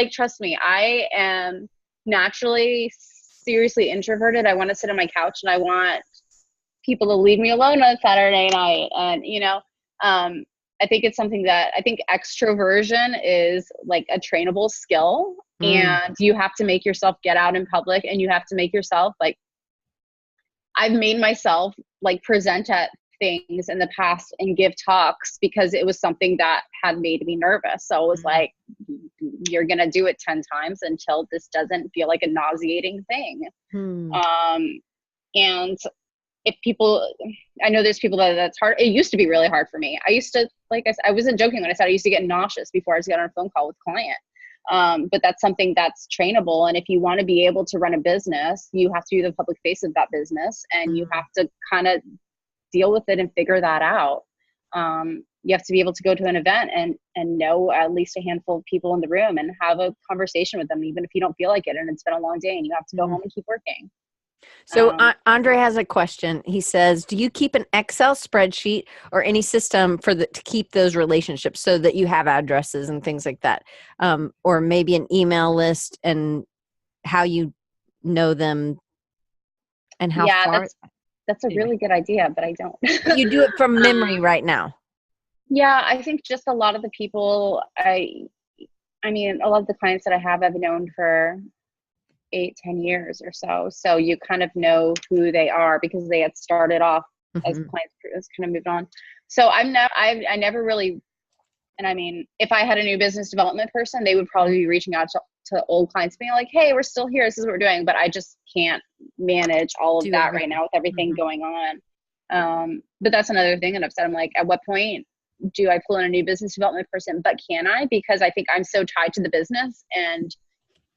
Trust me, I am naturally seriously introverted. I want to sit on my couch and I want people to leave me alone on Saturday night. And, I think it's something that I think extroversion is like a trainable skill, and you have to make yourself get out in public, and you have to make yourself like, I've made myself like present at things in the past and give talks because it was something that had made me nervous. So it was like, you're going to do it 10 times until this doesn't feel like a nauseating thing. And if people, I know there's people that's hard. It used to be really hard for me. I used to, like I said, I wasn't joking when I said I used to get nauseous before I was getting on a phone call with a client. But that's something that's trainable. And if you want to be able to run a business, you have to be the public face of that business, and you have to kind of deal with it and figure that out. You have to be able to go to an event and know at least a handful of people in the room and have a conversation with them, even if you don't feel like it and it's been a long day and you have to go home and keep working. So Andre has a question. He says, do you keep an Excel spreadsheet or any system to keep those relationships so that you have addresses and things like that? Or maybe an email list and how you know them and how far? That's a really good idea, but I don't. You do it from memory right now. Yeah, I think just a lot of the people, a lot of the clients that I have, I've known for 8-10 years or so. So you kind of know who they are because they had started off as clients, kind of moved on. So I never really, and I mean, if I had a new business development person, they would probably be reaching out to old clients being like, hey, we're still here. This is what we're doing. But I just can't manage all of that right now with everything going on. But that's another thing that I've said. I'm like, at what point do I pull in a new business development person? But can I? Because I think I'm so tied to the business, and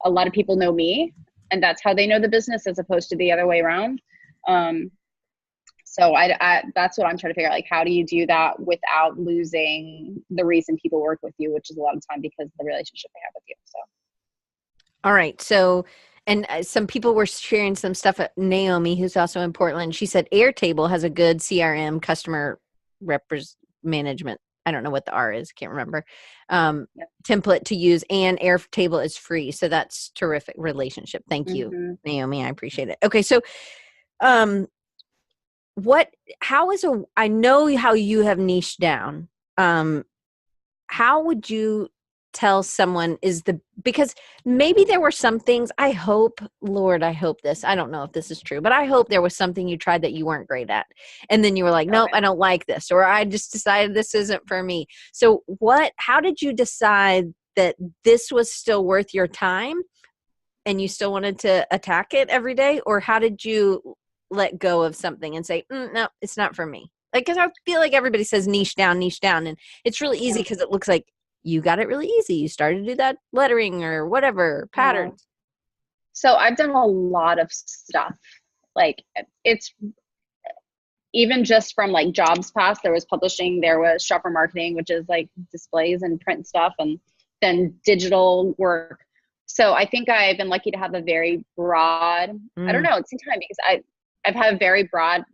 a lot of people know me, and that's how they know the business as opposed to the other way around. So that's what I'm trying to figure out. Like, how do you do that without losing the reason people work with you, which is a lot of the time because of the relationship they have with you. So. All right. So, and some people were sharing some stuff at Naomi, who's also in Portland. She said Airtable has a good CRM, customer management. I don't know what the R is. Can't remember. Template to use, and Airtable is free. So that's terrific relationship. Thank you, Naomi. I appreciate it. Okay. So, I know how you have niched down. How would you tell someone because maybe there were some things, I hope this, I don't know if this is true, but I hope there was something you tried that you weren't great at. And then you were like, nope, I don't like this, or I just decided this isn't for me. So how did you decide that this was still worth your time and you still wanted to attack it every day? Or how did you let go of something and say, no, it's not for me? Like, cause I feel like everybody says niche down. And it's really easy because it looks like you got it really easy. You started to do that lettering or whatever patterns. So I've done a lot of stuff. Like, it's even just from like jobs past, there was publishing, there was shopper marketing, which is like displays and print stuff, and then digital work. So I think I've been lucky to have a very broad, I don't know, it's in time because I've had a very broad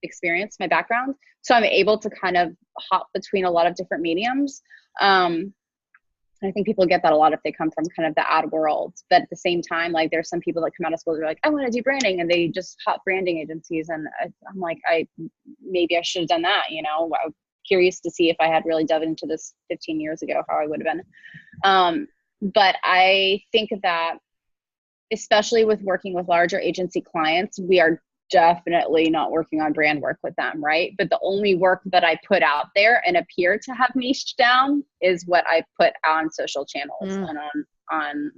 experience, my background. So I'm able to kind of hop between a lot of different mediums. I think people get that a lot if they come from kind of the ad world. But at the same time, like, there's some people that come out of school, they're like, I want to do branding, and they just hop branding agencies. And I'm like, maybe I should have done that. I was curious to see if I had really dove into this 15 years ago, how I would have been. But I think that, especially with working with larger agency clients, we are definitely not working on brand work with them, right? But the only work that I put out there and appear to have niched down is what I put on social channels and on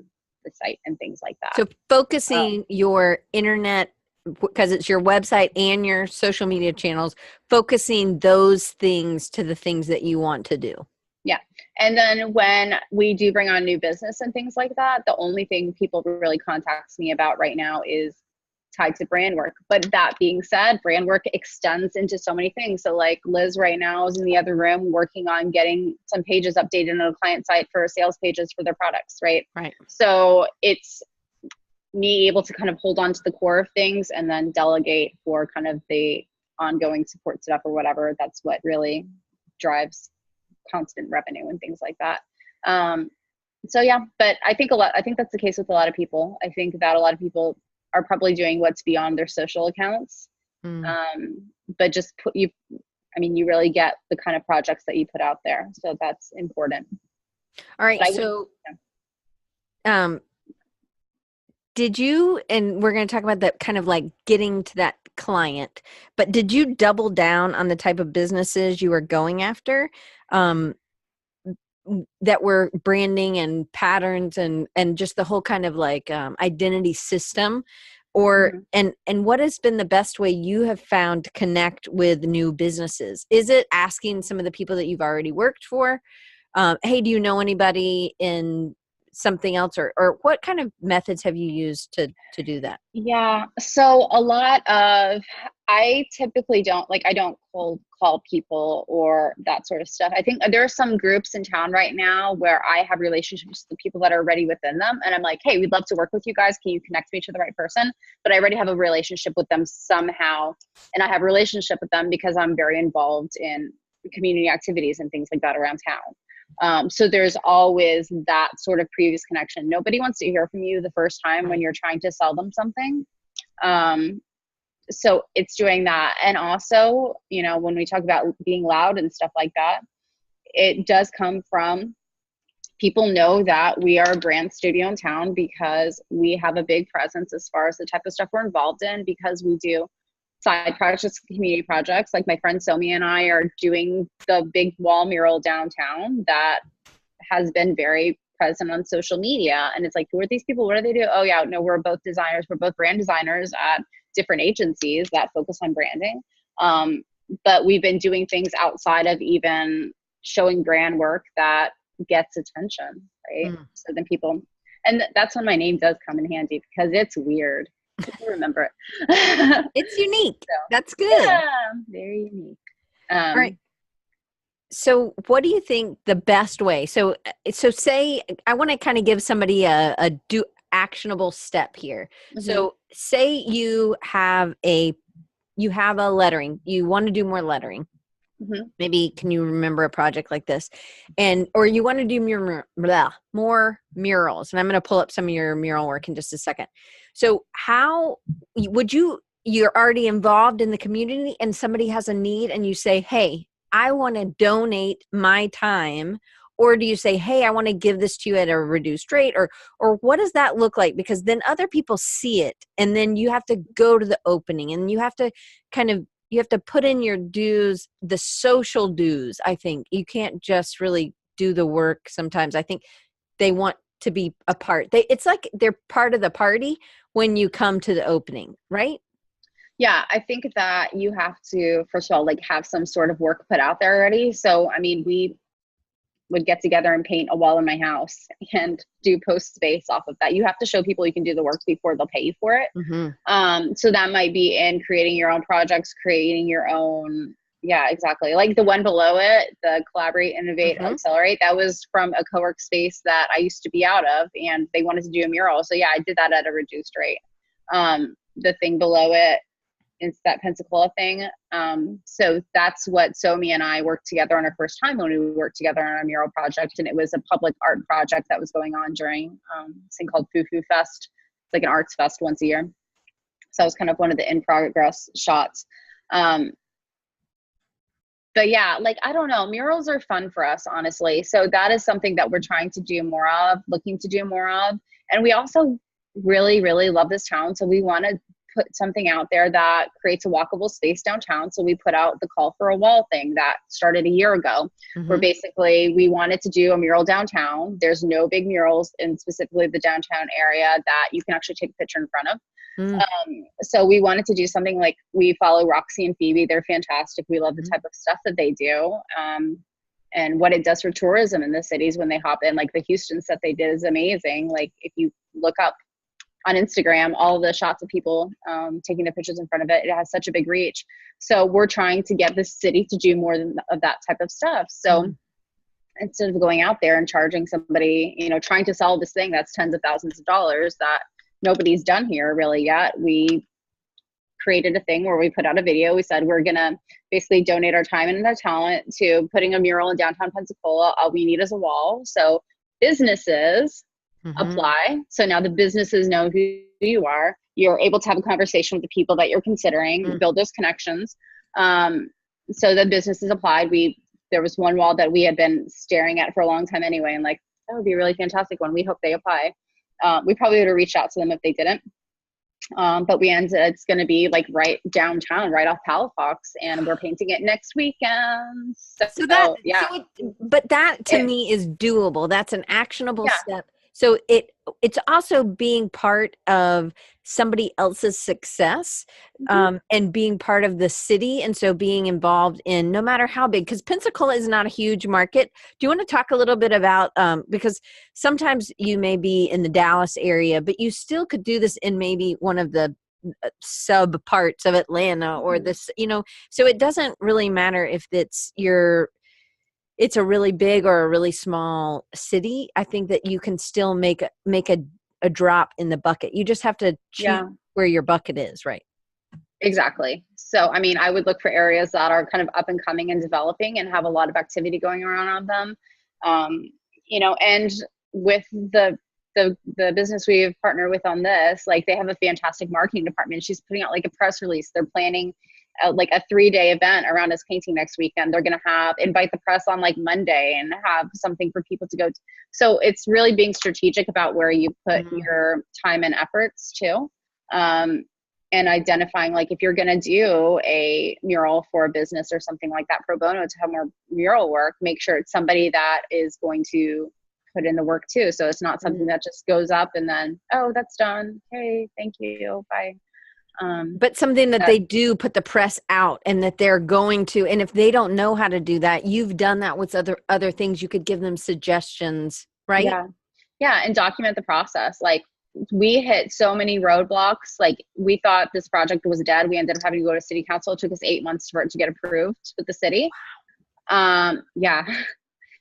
the site and things like that. So focusing your internet, because it's your website and your social media channels, focusing those things to the things that you want to do. Yeah. And then when we do bring on new business and things like that, the only thing people really contact me about right now is tied to brand work. But that being said, brand work extends into so many things. So like Liz right now is in the other room working on getting some pages updated on a client site for sales pages for their products, right? Right. So it's me able to kind of hold on to the core of things and then delegate for kind of the ongoing support stuff or whatever. That's what really drives constant revenue and things like that. So yeah, but I think that's the case with a lot of people. I think that a lot of people are probably doing what's beyond their social accounts. Mm. But just you really get the kind of projects that you put out there. So that's important. All right. So, did you, and we're going to talk about that kind of like getting to that client, but did you double down on the type of businesses you were going after? That were branding and patterns and just the whole kind of like identity system, or and what has been the best way you have found to connect with new businesses? Is it asking some of the people that you've already worked for, hey, do you know anybody in something else, or what kind of methods have you used to do that? Yeah. So I typically I don't cold call people or that sort of stuff. I think there are some groups in town right now where I have relationships with the people that are already within them. And I'm like, hey, we'd love to work with you guys. Can you connect me to the right person? But I already have a relationship with them somehow. And I have a relationship with them because I'm very involved in community activities and things like that around town. So there's always that sort of previous connection. Nobody wants to hear from you the first time when you're trying to sell them something. So it's doing that. And also, when we talk about being loud and stuff like that, it does come from people know that we are a brand studio in town because we have a big presence as far as the type of stuff we're involved in, because we do side projects, community projects. Like my friend Somi and I are doing the big wall mural downtown that has been very present on social media. And it's like, who are these people? What do they do? Oh yeah, no, we're both designers. We're both brand designers at different agencies that focus on branding. But we've been doing things outside of even showing brand work that gets attention, right? So then people, and that's when my name does come in handy, because it's weird. People remember it. It's unique. So, that's good. Yeah, very unique. All right. So what do you think the best way? So say, I want to kind of give somebody a actionable step here. So say you have a lettering, you want to do more lettering. Maybe, can you remember a project like this? Or you want to do more murals. And I'm going to pull up some of your mural work in just a second. So how would you're already involved in the community and somebody has a need and you say, hey, I want to donate my time? Or do you say, hey, I want to give this to you at a reduced rate? Or what does that look like? Because then other people see it, and then you have to go to the opening, and you have to put in your dues, the social dues. I think you can't just really do the work. Sometimes I think they want to be a part. It's like they're part of the party when you come to the opening, right? Yeah, I think that you have to, first of all, have some sort of work put out there already. So, we would get together and paint a wall in my house and do post space off of that. You have to show people you can do the work before they'll pay you for it. So that might be in creating your own projects, creating your own. Yeah, exactly. Like the one below it, the Collaborate, Innovate, Accelerate, that was from a co-work space that I used to be out of, and they wanted to do a mural. So yeah, I did that at a reduced rate. The thing below it, it's that Pensacola thing. So that's what Somi and I worked together on our first time when we worked together on our mural project. And it was a public art project that was going on during this thing called Foo Foo Fest. It's like an arts fest once a year. So I was kind of one of the in progress shots. But yeah, I don't know, murals are fun for us, honestly. So that is something that we're trying to do more of, looking to do more of. And we also really, really love this town. So we want to put something out there that creates a walkable space downtown. So we put out the Call for a Wall thing that started a year ago, where basically we wanted to do a mural downtown. There's no big murals in specifically the downtown area that you can actually take a picture in front of. So we wanted to do something we follow Roxy and Phoebe. They're fantastic. We love the type of stuff that they do. And what it does for tourism in the cities when they hop in, the Houston set they did is amazing. If you look up on Instagram, all the shots of people taking the pictures in front of it, it has such a big reach. So we're trying to get the city to do more of that type of stuff. So instead of going out there and charging somebody, trying to sell this thing that's tens of thousands of dollars that nobody's done here really yet, we created a thing where we put out a video. We said we're going to basically donate our time and our talent to putting a mural in downtown Pensacola. All we need is a wall. So businesses Mm-hmm. apply. So now the businesses know who you are. You're able to have a conversation with the people that you're considering, build those connections. So the businesses applied. There was one wall that we had been staring at for a long time anyway, and like, that would be a really fantastic one. We hope they apply. We probably would have reached out to them if they didn't. But it's going to be like right downtown, right off Halifax, and we're painting it next weekend. But that to me is doable. That's an actionable step. So it's also being part of somebody else's success, and being part of the city. And so being involved in, no matter how big, because Pensacola is not a huge market. Do you want to talk a little bit about, because sometimes you may be in the Dallas area, but you still could do this in maybe one of the sub parts of Atlanta or this, so it doesn't really matter if it's a really big or a really small city. I think that you can still make a drop in the bucket. You just have to choose where your bucket is, right? Exactly. So, I mean, I would look for areas that are kind of up and coming and developing and have a lot of activity going around on them. And with the business we've partnered with on this, like, they have a fantastic marketing department. She's putting out like a press release. They're planning like a 3-day event around us painting next weekend. They're going to invite the press on like Monday and have something for people to go to. So it's really being strategic about where you put your time and efforts too. And identifying, like, if you're going to do a mural for a business or something like that pro bono to have more mural work, make sure it's somebody that is going to put in the work too. So it's not something that just goes up and then, oh, that's done. Hey, thank you. Bye. But something that they do put the press out, and that they're going to, and if they don't know how to do that, you've done that with other things. You could give them suggestions, right? Yeah. And document the process. Like, we hit so many roadblocks. Like, we thought this project was dead. We ended up having to go to city council. It took us 8 months for it to get approved with the city.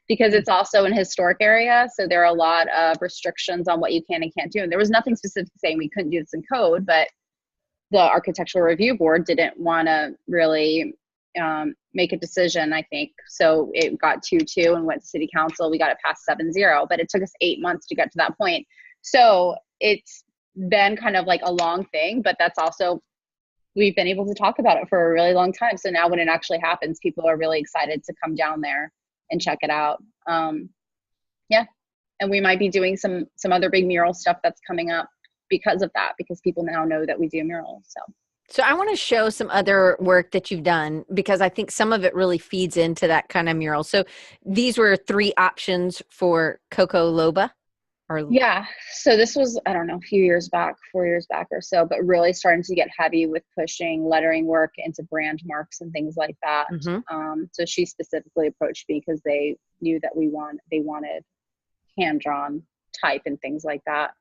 Because it's also an historic area. So there are a lot of restrictions on what you can and can't do. And there was nothing specific saying we couldn't do this in code, but the Architectural Review Board didn't want to really make a decision, I think. So it got 2-2 and went to city council. We got it past 7-0, but it took us 8 months to get to that point. So it's been kind of like a long thing, but that's also, we've been able to talk about it for a really long time. So now when it actually happens, people are really excited to come down there and check it out. And we might be doing some other big mural stuff that's coming up because of that, because people now know that we do murals. So I want to show some other work that you've done, because I think some of it really feeds into that kind of mural. So these were 3 options for Coco Loba. So this was, I don't know, 4 years back or so, but really starting to get heavy with pushing lettering work into brand marks and things like that. So she specifically approached me because they knew that they wanted hand-drawn type and things like that.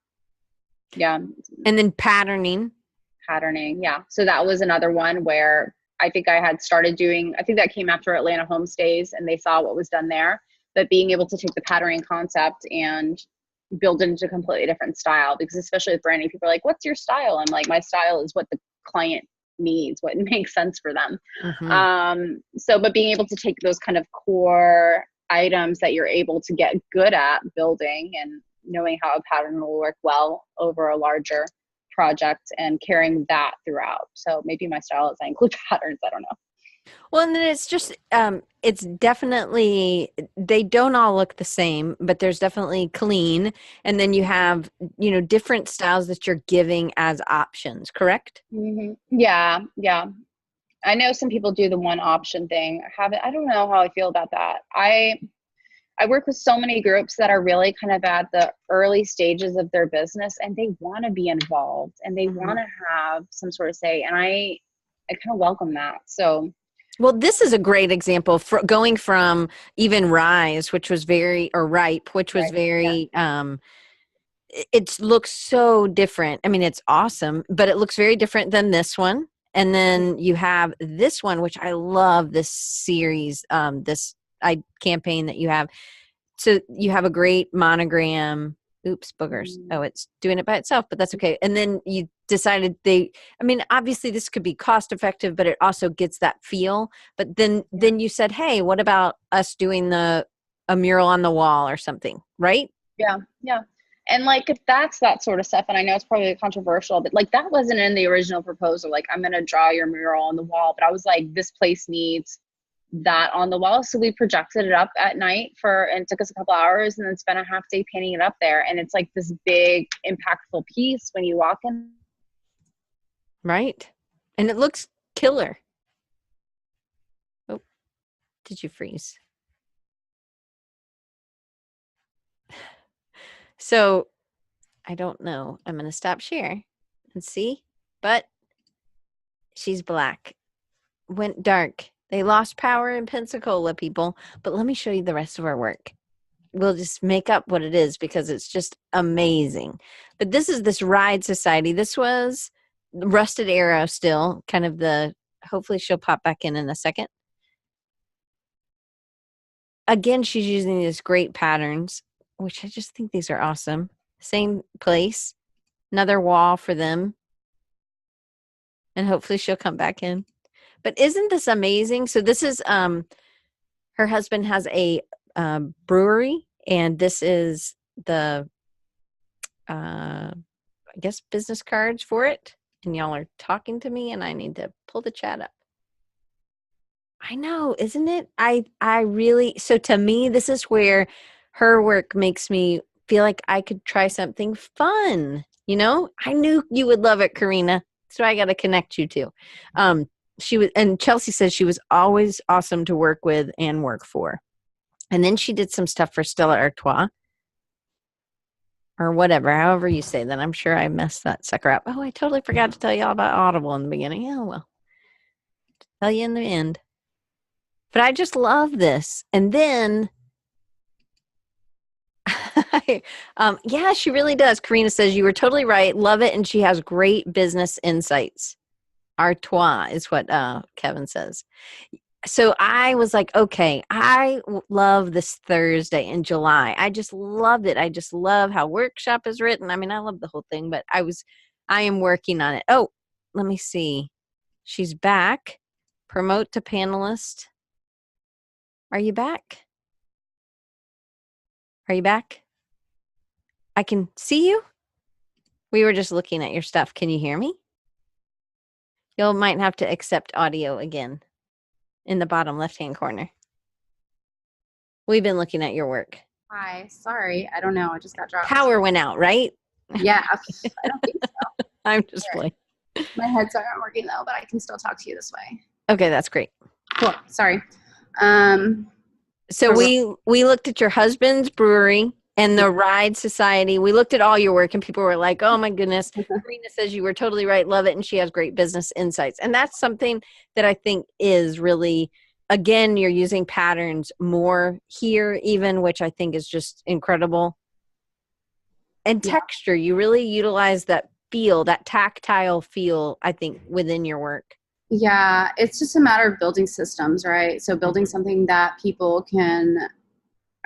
Yeah. And then patterning. Yeah. So that was another one where I think I had started doing, I think that came after Atlanta Homestays, and they saw what was done there, but being able to take the patterning concept and build it into a completely different style, because especially with branding, people are like, what's your style? I'm like, my style is what the client needs, what makes sense for them. But being able to take those kind of core items that you're able to get good at building and knowing how a pattern will work well over a larger project and carrying that throughout. So maybe my style is I include patterns. I don't know. Well, and then it's just, it's definitely, they don't all look the same, but there's definitely clean. And then you have, different styles that you're giving as options, correct? Yeah. I know some people do the one option thing. I don't know how I feel about that. I work with so many groups that are really kind of at the early stages of their business, and they want to be involved and they want to have some sort of say. And I kind of welcome that. So, well, this is a great example for going from even Rise, which was Ripe, which was very, it looks so different. I mean, it's awesome, but it looks very different than this one. And then you have this one, which I love, this series, this campaign that you have. So you have a great monogram. Oops, boogers. Oh, it's doing it by itself, but that's okay. And then you decided obviously this could be cost effective, but it also gets that feel. But then you said, hey, what about us doing a mural on the wall or something, right? Yeah. Yeah. And like, that's that sort of stuff. And I know it's probably controversial, but like, that wasn't in the original proposal. Like, I'm going to draw your mural on the wall, but I was like, this place needs that on the wall. So we projected it up at night and it took us a couple hours, and then spent a half day painting it up there. And it's like this big impactful piece when you walk in. Right. And it looks killer. Oh, did you freeze? So I don't know. I'm going to stop share and see, but she's black. Went dark. They lost power in Pensacola, people. But let me show you the rest of our work. We'll just make up what it is because it's just amazing. But this is this Ride Society. This was Rusted Arrow still, kind of hopefully she'll pop back in a second. Again, she's using these great patterns, which I just think these are awesome. Same place, another wall for them. And hopefully she'll come back in. But isn't this amazing? So this is, her husband has a brewery, and this is the, I guess, business cards for it. And y'all are talking to me, and I need to pull the chat up. I know, isn't it? I really, so to me, this is where her work makes me feel like I could try something fun. You know, I knew you would love it, Karina. So I got to connect you to. She was, and Chelsea says she was always awesome to work with and work for. And then she did some stuff for Stella Artois, or whatever, however you say that. I'm sure I messed that sucker up. Oh, I totally forgot to tell you all about Audible in the beginning. Oh, well, tell you in the end. But I just love this. And then, yeah, she really does. Karina says, you were totally right. Love it. And she has great business insights. Artois is what Kevin says. So I was like, okay, I love this Thursday in July. I just loved it. I just love how workshop is written. I mean, I love the whole thing, but I am working on it. Oh, let me see. She's back. Promote to panelist. Are you back? Are you back? I can see you. We were just looking at your stuff. Can you hear me? You might have to accept audio again in the bottom left-hand corner. We've been looking at your work. Hi, sorry. I don't know. I just got dropped. Power went out, right? Yeah, I don't think so. I'm just playing. My headset aren't working though, but I can still talk to you this way. Okay, that's great. Cool. Sorry. So we looked at your husband's brewery and the Ride Society. We looked at all your work, and people were like, oh my goodness, Karina says you were totally right. Love it. And she has great business insights. And that's something that I think is really, again, you're using patterns more here even, which I think is just incredible. And texture, you really utilize that feel, that tactile feel, I think, within your work. Yeah, it's just a matter of building systems, right? So building something that people can,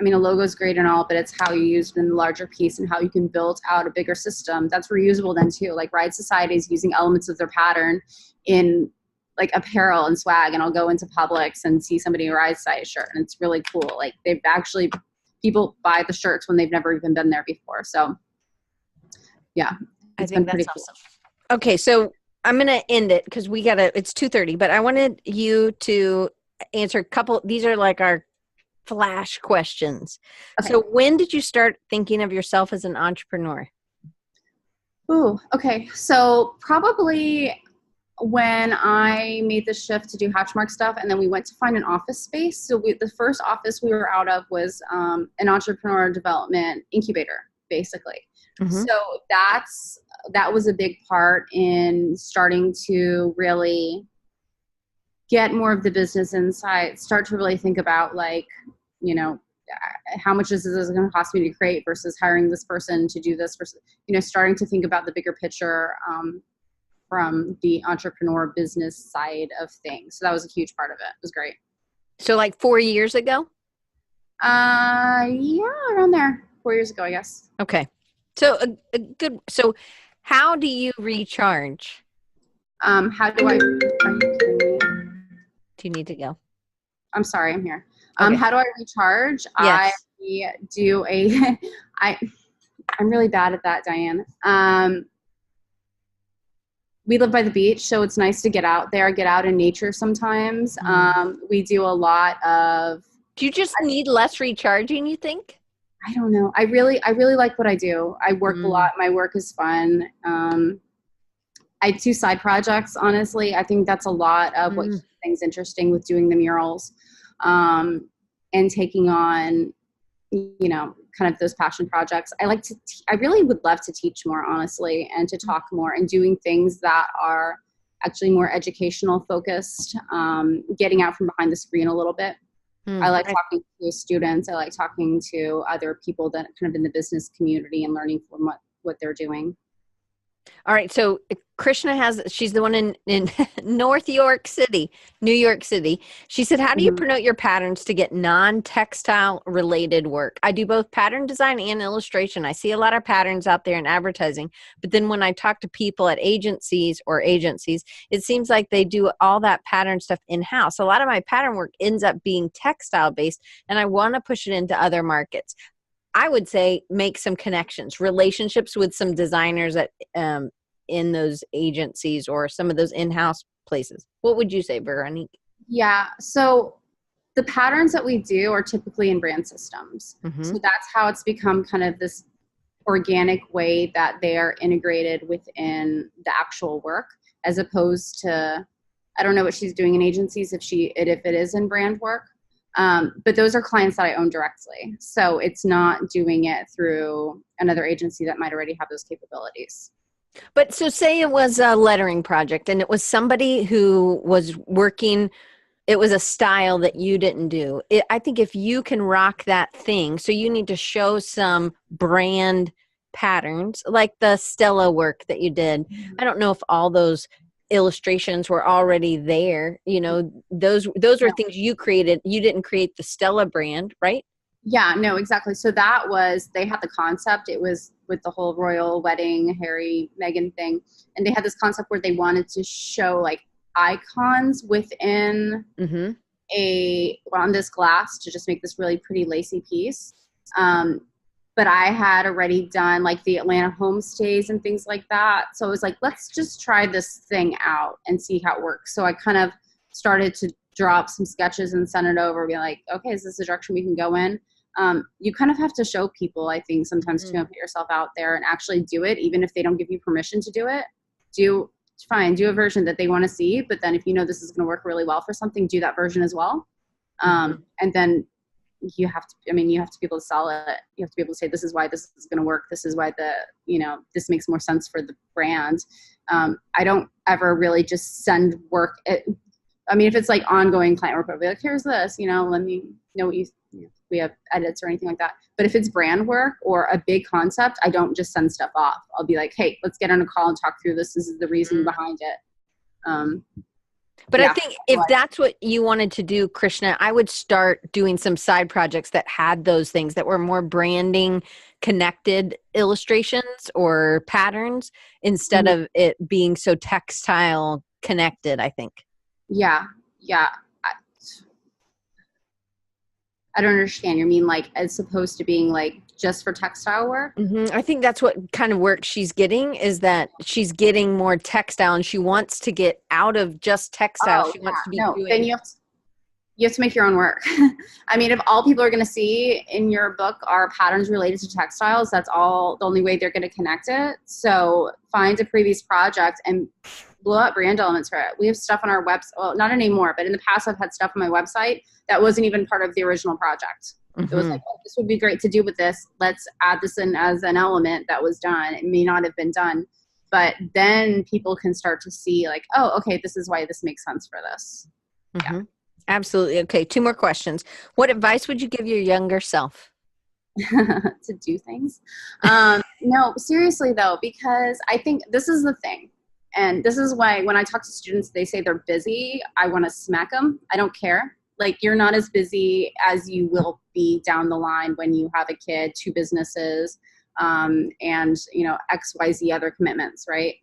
I mean, a logo is great and all, but it's how you use it in the larger piece and how you can build out a bigger system that's reusable then too. Like Ride Society is using elements of their pattern in like apparel and swag, and I'll go into Publix and see somebody in a Ride Society shirt, and it's really cool. Like they've actually, people buy the shirts when they've never even been there before. So yeah, I think that's awesome. Cool. Okay, so I'm going to end it because it's 2:30, but I wanted you to answer a couple. These are like our flash questions. Okay. So when did you start thinking of yourself as an entrepreneur? Ooh, okay. So probably when I made the shift to do Hatchmark stuff, and then we went to find an office space. So the first office we were out of was an entrepreneur development incubator, basically. Mm-hmm. So that was a big part in starting to really get more of the business insight, start to really think about like, you know, how much is this going to cost me to create versus hiring this person to do this versus, you know, starting to think about the bigger picture from the entrepreneur business side of things. So that was a huge part of it. It was great. So like 4 years ago? Yeah, around there. 4 years ago, I guess. Okay. So a good. So, how do you recharge? How do I? Are you kidding me? Do you need to go? I'm sorry, I'm here. Okay. How do I recharge? Yes. We do I'm really bad at that, Diane. We live by the beach, so it's nice to get out there, get out in nature sometimes. We do a lot of... Do you just need less recharging, you think? I don't know. I really like what I do. I work a lot. My work is fun. I do side projects, honestly. I think that's a lot of what keeps things interesting with doing the murals, and taking on, kind of those passion projects. I really would love to teach more, honestly, and to talk more and doing things that are actually more educational focused, getting out from behind the screen a little bit. I like talking to students. I like talking to other people that are kind of in the business community and learning from what they're doing. All right. So Krishna she's the one in New York City. She said, how do you promote your patterns to get non-textile related work? I do both pattern design and illustration. I see a lot of patterns out there in advertising, but then when I talk to people at agencies, it seems like they do all that pattern stuff in-house. A lot of my pattern work ends up being textile based, and I want to push it into other markets. I would say make some connections, relationships with some designers at in those agencies or some of those in-house places. What would you say, Veronique? Yeah. So the patterns that we do are typically in brand systems. So that's how it's become kind of this organic way that they are integrated within the actual work, as opposed to, I don't know what she's doing in agencies if it is in brand work. But those are clients that I own directly. So it's not doing it through another agency that might already have those capabilities. But so say it was a lettering project and it was somebody who was working, it was a style that you didn't do. I think if you can rock that thing, so you need to show some brand patterns like the Stella work that you did. I don't know if all those illustrations were already there. Those were things you created. You didn't create the Stella brand, right? Yeah, no, exactly. So they had the concept. It was with the whole royal wedding, Harry, Meghan thing. And they had this concept where they wanted to show like icons within on this glass to just make this really pretty lacy piece. But I had already done like the Atlanta homestays and things like that. So I was like, let's just try this thing out and see how it works. So I kind of started to drop some sketches and send it over, be like, okay, is this the direction we can go in? You kind of have to show people, I think, sometimes to put yourself out there and actually do it, even if they don't give you permission to do it. Do a version that they want to see, but then if you know this is going to work really well for something, do that version as well. And then you have to be able to sell it. You have to be able to say, this is why this is going to work. This is why this makes more sense for the brand. I don't ever really just send work. If it's like ongoing client work, I'll be like, here's this, let me know what we have edits or anything like that. But if it's brand work or a big concept, I don't just send stuff off. I'll be like, hey, let's get on a call and talk through this. This is the reason behind it. But I think if that's what you wanted to do, Krishna, I would start doing some side projects that had those things that were more branding connected illustrations or patterns instead of it being so textile connected, I think. Yeah. I don't understand. You mean like as opposed to being like just for textile work? I think that's what kind of work she's getting, is that she's getting more textile and she wants to get out of just textile. She wants to be doing. Then you have to make your own work. If all people are going to see in your book are patterns related to textiles, that's the only way they're going to connect it. So find a previous project and blow up brand elements for it. We have stuff on our website. Well, not anymore, but in the past I've had stuff on my website that wasn't even part of the original project. It was like, oh, this would be great to do with this. Let's add this in as an element that was done. It may not have been done, but then people can start to see like, oh, okay, this is why this makes sense for this. Yeah. Absolutely. Okay. 2 more questions. What advice would you give your younger self? To do things? No, seriously though, because I think this is the thing. And this is why when I talk to students, they say they're busy. I want to smack them. I don't care. Like, you're not as busy as you will be down the line when you have a kid, 2 businesses, and, XYZ other commitments, right?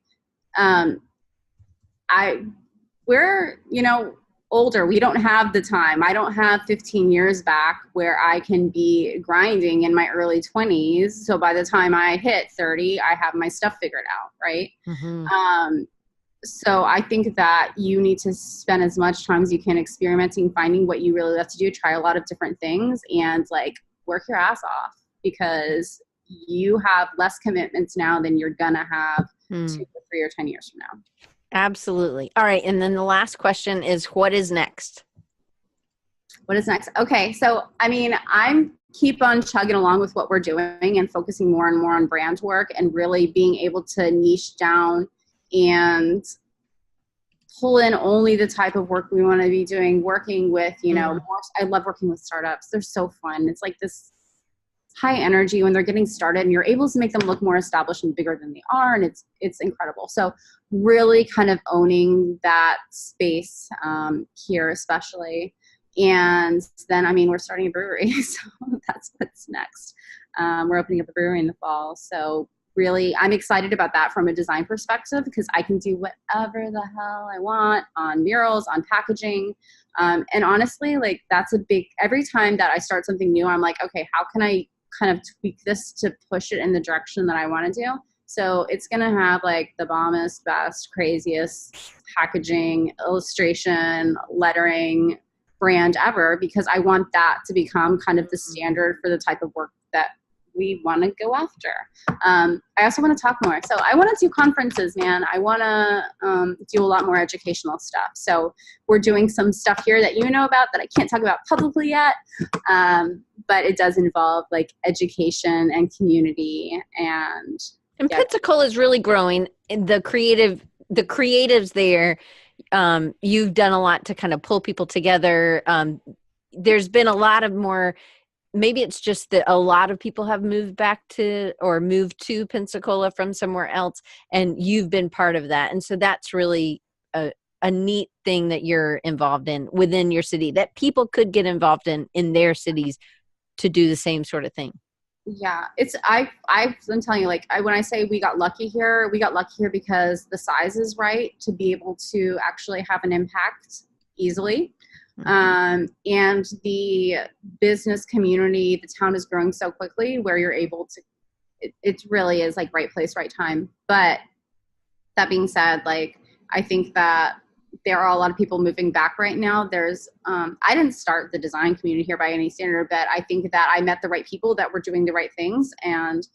older. We don't have the time. I don't have 15 years back where I can be grinding in my early 20s. So by the time I hit 30, I have my stuff figured out, right? Mm-hmm. So I think that you need to spend as much time as you can experimenting, finding what you really love to do, try a lot of different things, and like work your ass off, because you have less commitments now than you're gonna have 2 or 3 or 10 years from now. Absolutely. All right. And then the last question is, what is next? What is next? Okay. So, I mean, I'm keep on chugging along with what we're doing and focusing more and more on brand work and really being able to niche down and pull in only the type of work we want to be doing, working with, you know, I love working with startups. They're so fun. It's like this high energy when they're getting started, and you're able to make them look more established and bigger than they are. And it's incredible. So really kind of owning that space here, especially. And then, I mean, we're starting a brewery, so that's what's next. We're opening up a brewery in the fall. So really, I'm excited about that from a design perspective, because I can do whatever the hell I want on murals, on packaging. And honestly, like that's a big, every time that I start something new, I'm like, okay, how can I kind of tweak this to push it in the direction that I want to do? So it's going to have like the bombest, best, craziest packaging, illustration, lettering brand ever, because I want that to become kind of the standard for the type of work that we want to go after. I also want to talk more. So I want to do conferences, man. I want to do a lot more educational stuff. So we're doing some stuff here that you know about that I can't talk about publicly yet. But it does involve like education and community. And Pensacola is really growing. The creatives there, you've done a lot to kind of pull people together. There's been a lot of more, maybe it's just that a lot of people have moved to Pensacola from somewhere else, and you've been part of that. And so that's really a neat thing that you're involved in within your city, that people could get involved in their cities to do the same sort of thing. Yeah, I'm telling you, like, when I say we got lucky here because the size is right to be able to actually have an impact easily. And the business community, the town is growing so quickly where you're able to, it really is like right place, right time. But that being said, like, I think that there are a lot of people moving back right now. There's, I didn't start the design community here by any standard, but I think that I met the right people that were doing the right things. And,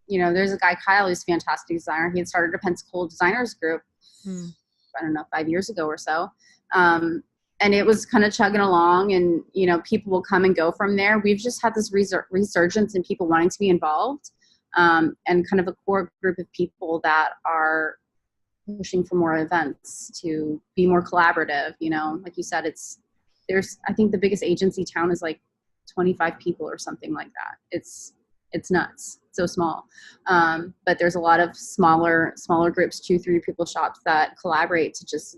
you know, there's a guy, Kyle, who's a fantastic designer. He had started a Pensacola designers group, I don't know, 5 years ago or so. And it was kind of chugging along, and, you know, people will come and go from there. We've just had this resurgence in people wanting to be involved, and kind of a core group of people that are pushing for more events to be more collaborative. You know, like you said, I think the biggest agency town is like 25 people or something like that. It's nuts. It's so small. But there's a lot of smaller groups, 2-3 people shops that collaborate to just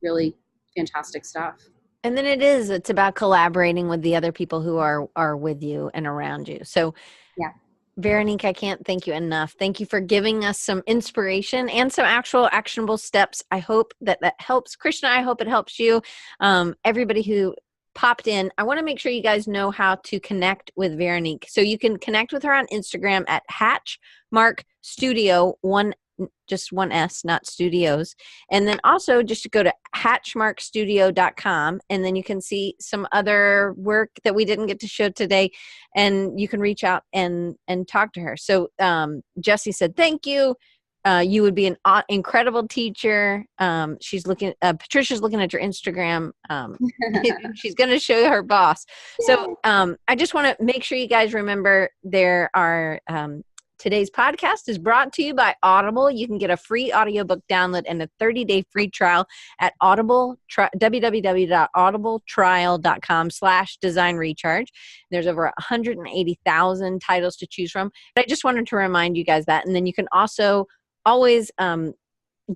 really fantastic stuff. And then it's about collaborating with the other people who are with you and around you. So yeah. Veronique, I can't thank you enough. Thank you for giving us some inspiration and some actual actionable steps. I hope that helps. Krishna, I hope it helps you. Everybody who popped in, I want to make sure you guys know how to connect with Veronique. So you can connect with her on Instagram at Hatchmark Studio, just one S, not studios. And then also just to go to hatchmarkstudio.com, and then you can see some other work that we didn't get to show today, and you can reach out and talk to her. So Jesse said, thank you. You would be an incredible teacher. Patricia's looking at your Instagram. She's going to show her boss. So I just want to make sure you guys remember there are today's podcast is brought to you by Audible. You can get a free audiobook download and a 30-day free trial at www.audibletrial.com/designrecharge. There's over 180,000 titles to choose from. But I just wanted to remind you guys that. And then you can also always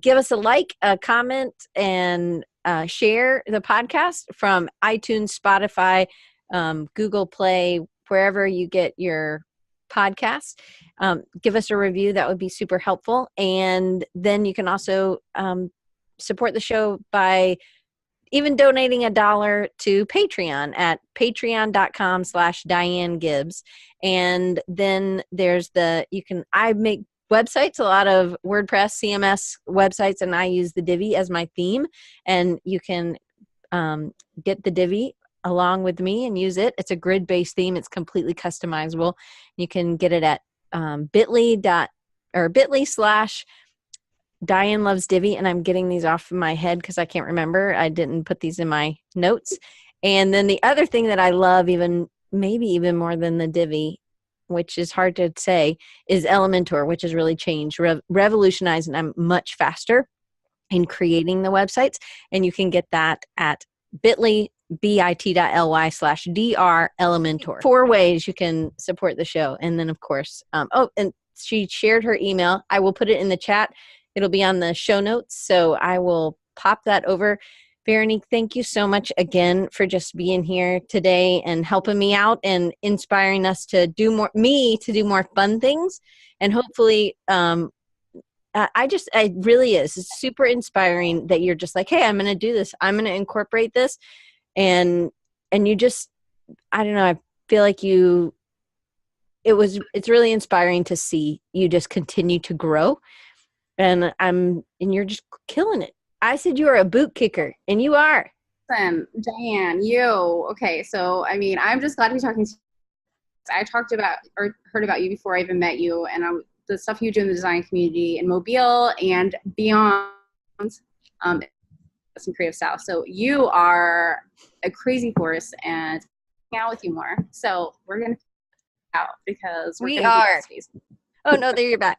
give us a like, a comment, and share the podcast from iTunes, Spotify, Google Play, wherever you get your podcasts. Give us a review. That would be super helpful. And then you can also support the show by even donating $1 to Patreon at patreon.com/Diane Gibbs. And then there's I make websites, a lot of WordPress, CMS websites, and I use the Divi as my theme. And you can get the Divi along with me and use it. It's a grid-based theme. It's completely customizable. You can get it at bit.ly/Diane Loves Divi, and I'm getting these off of my head because I can't remember. I didn't put these in my notes. And then the other thing that I love maybe even more than the Divi, which is hard to say, is Elementor, which has really changed, revolutionized, and I'm much faster in creating the websites. And you can get that at bit.ly/dr Elementor. 4 ways you can support the show. And then, of course, and she shared her email. I will put it in the chat. It'll be on the show notes, so I will pop that over. Veronique, thank you so much again for just being here today and helping me out and inspiring us to do more fun things. And hopefully, it really is. It's super inspiring that you're just like, hey, I'm going to do this. I'm going to incorporate this. And you just, I don't know, I feel like it's really inspiring to see you just continue to grow. And you're just killing it. I said you were a boot kicker, and you are. Listen, Diane, okay, so, I mean, I'm just glad to be talking to you. I talked about or heard about you before I even met you, and the stuff you do in the design community in Mobile and beyond, some creative style. So you are a crazy force, and hang out with you more. So we're going to out because we are. Oh, no, there you're back.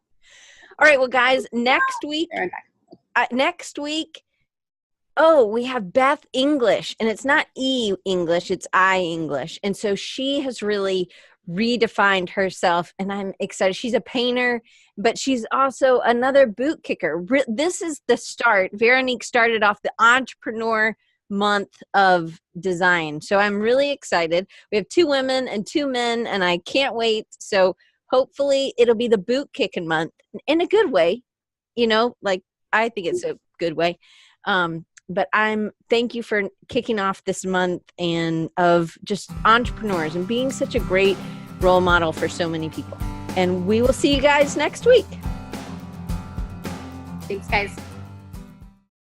All right, well, guys, next week, we have Beth English, and it's not E-English, it's I-English. And so she has really redefined herself, and I'm excited. She's a painter, but she's also another boot kicker. This is the start. Veronique started off the Entrepreneur Month of Design. So I'm really excited. We have 2 women and 2 men, and I can't wait. So hopefully it'll be the boot kicking month in a good way. I think it's a good way. But thank you for kicking off this month and of just entrepreneurs and being such a great role model for so many people. And we will see you guys next week. Thanks, guys.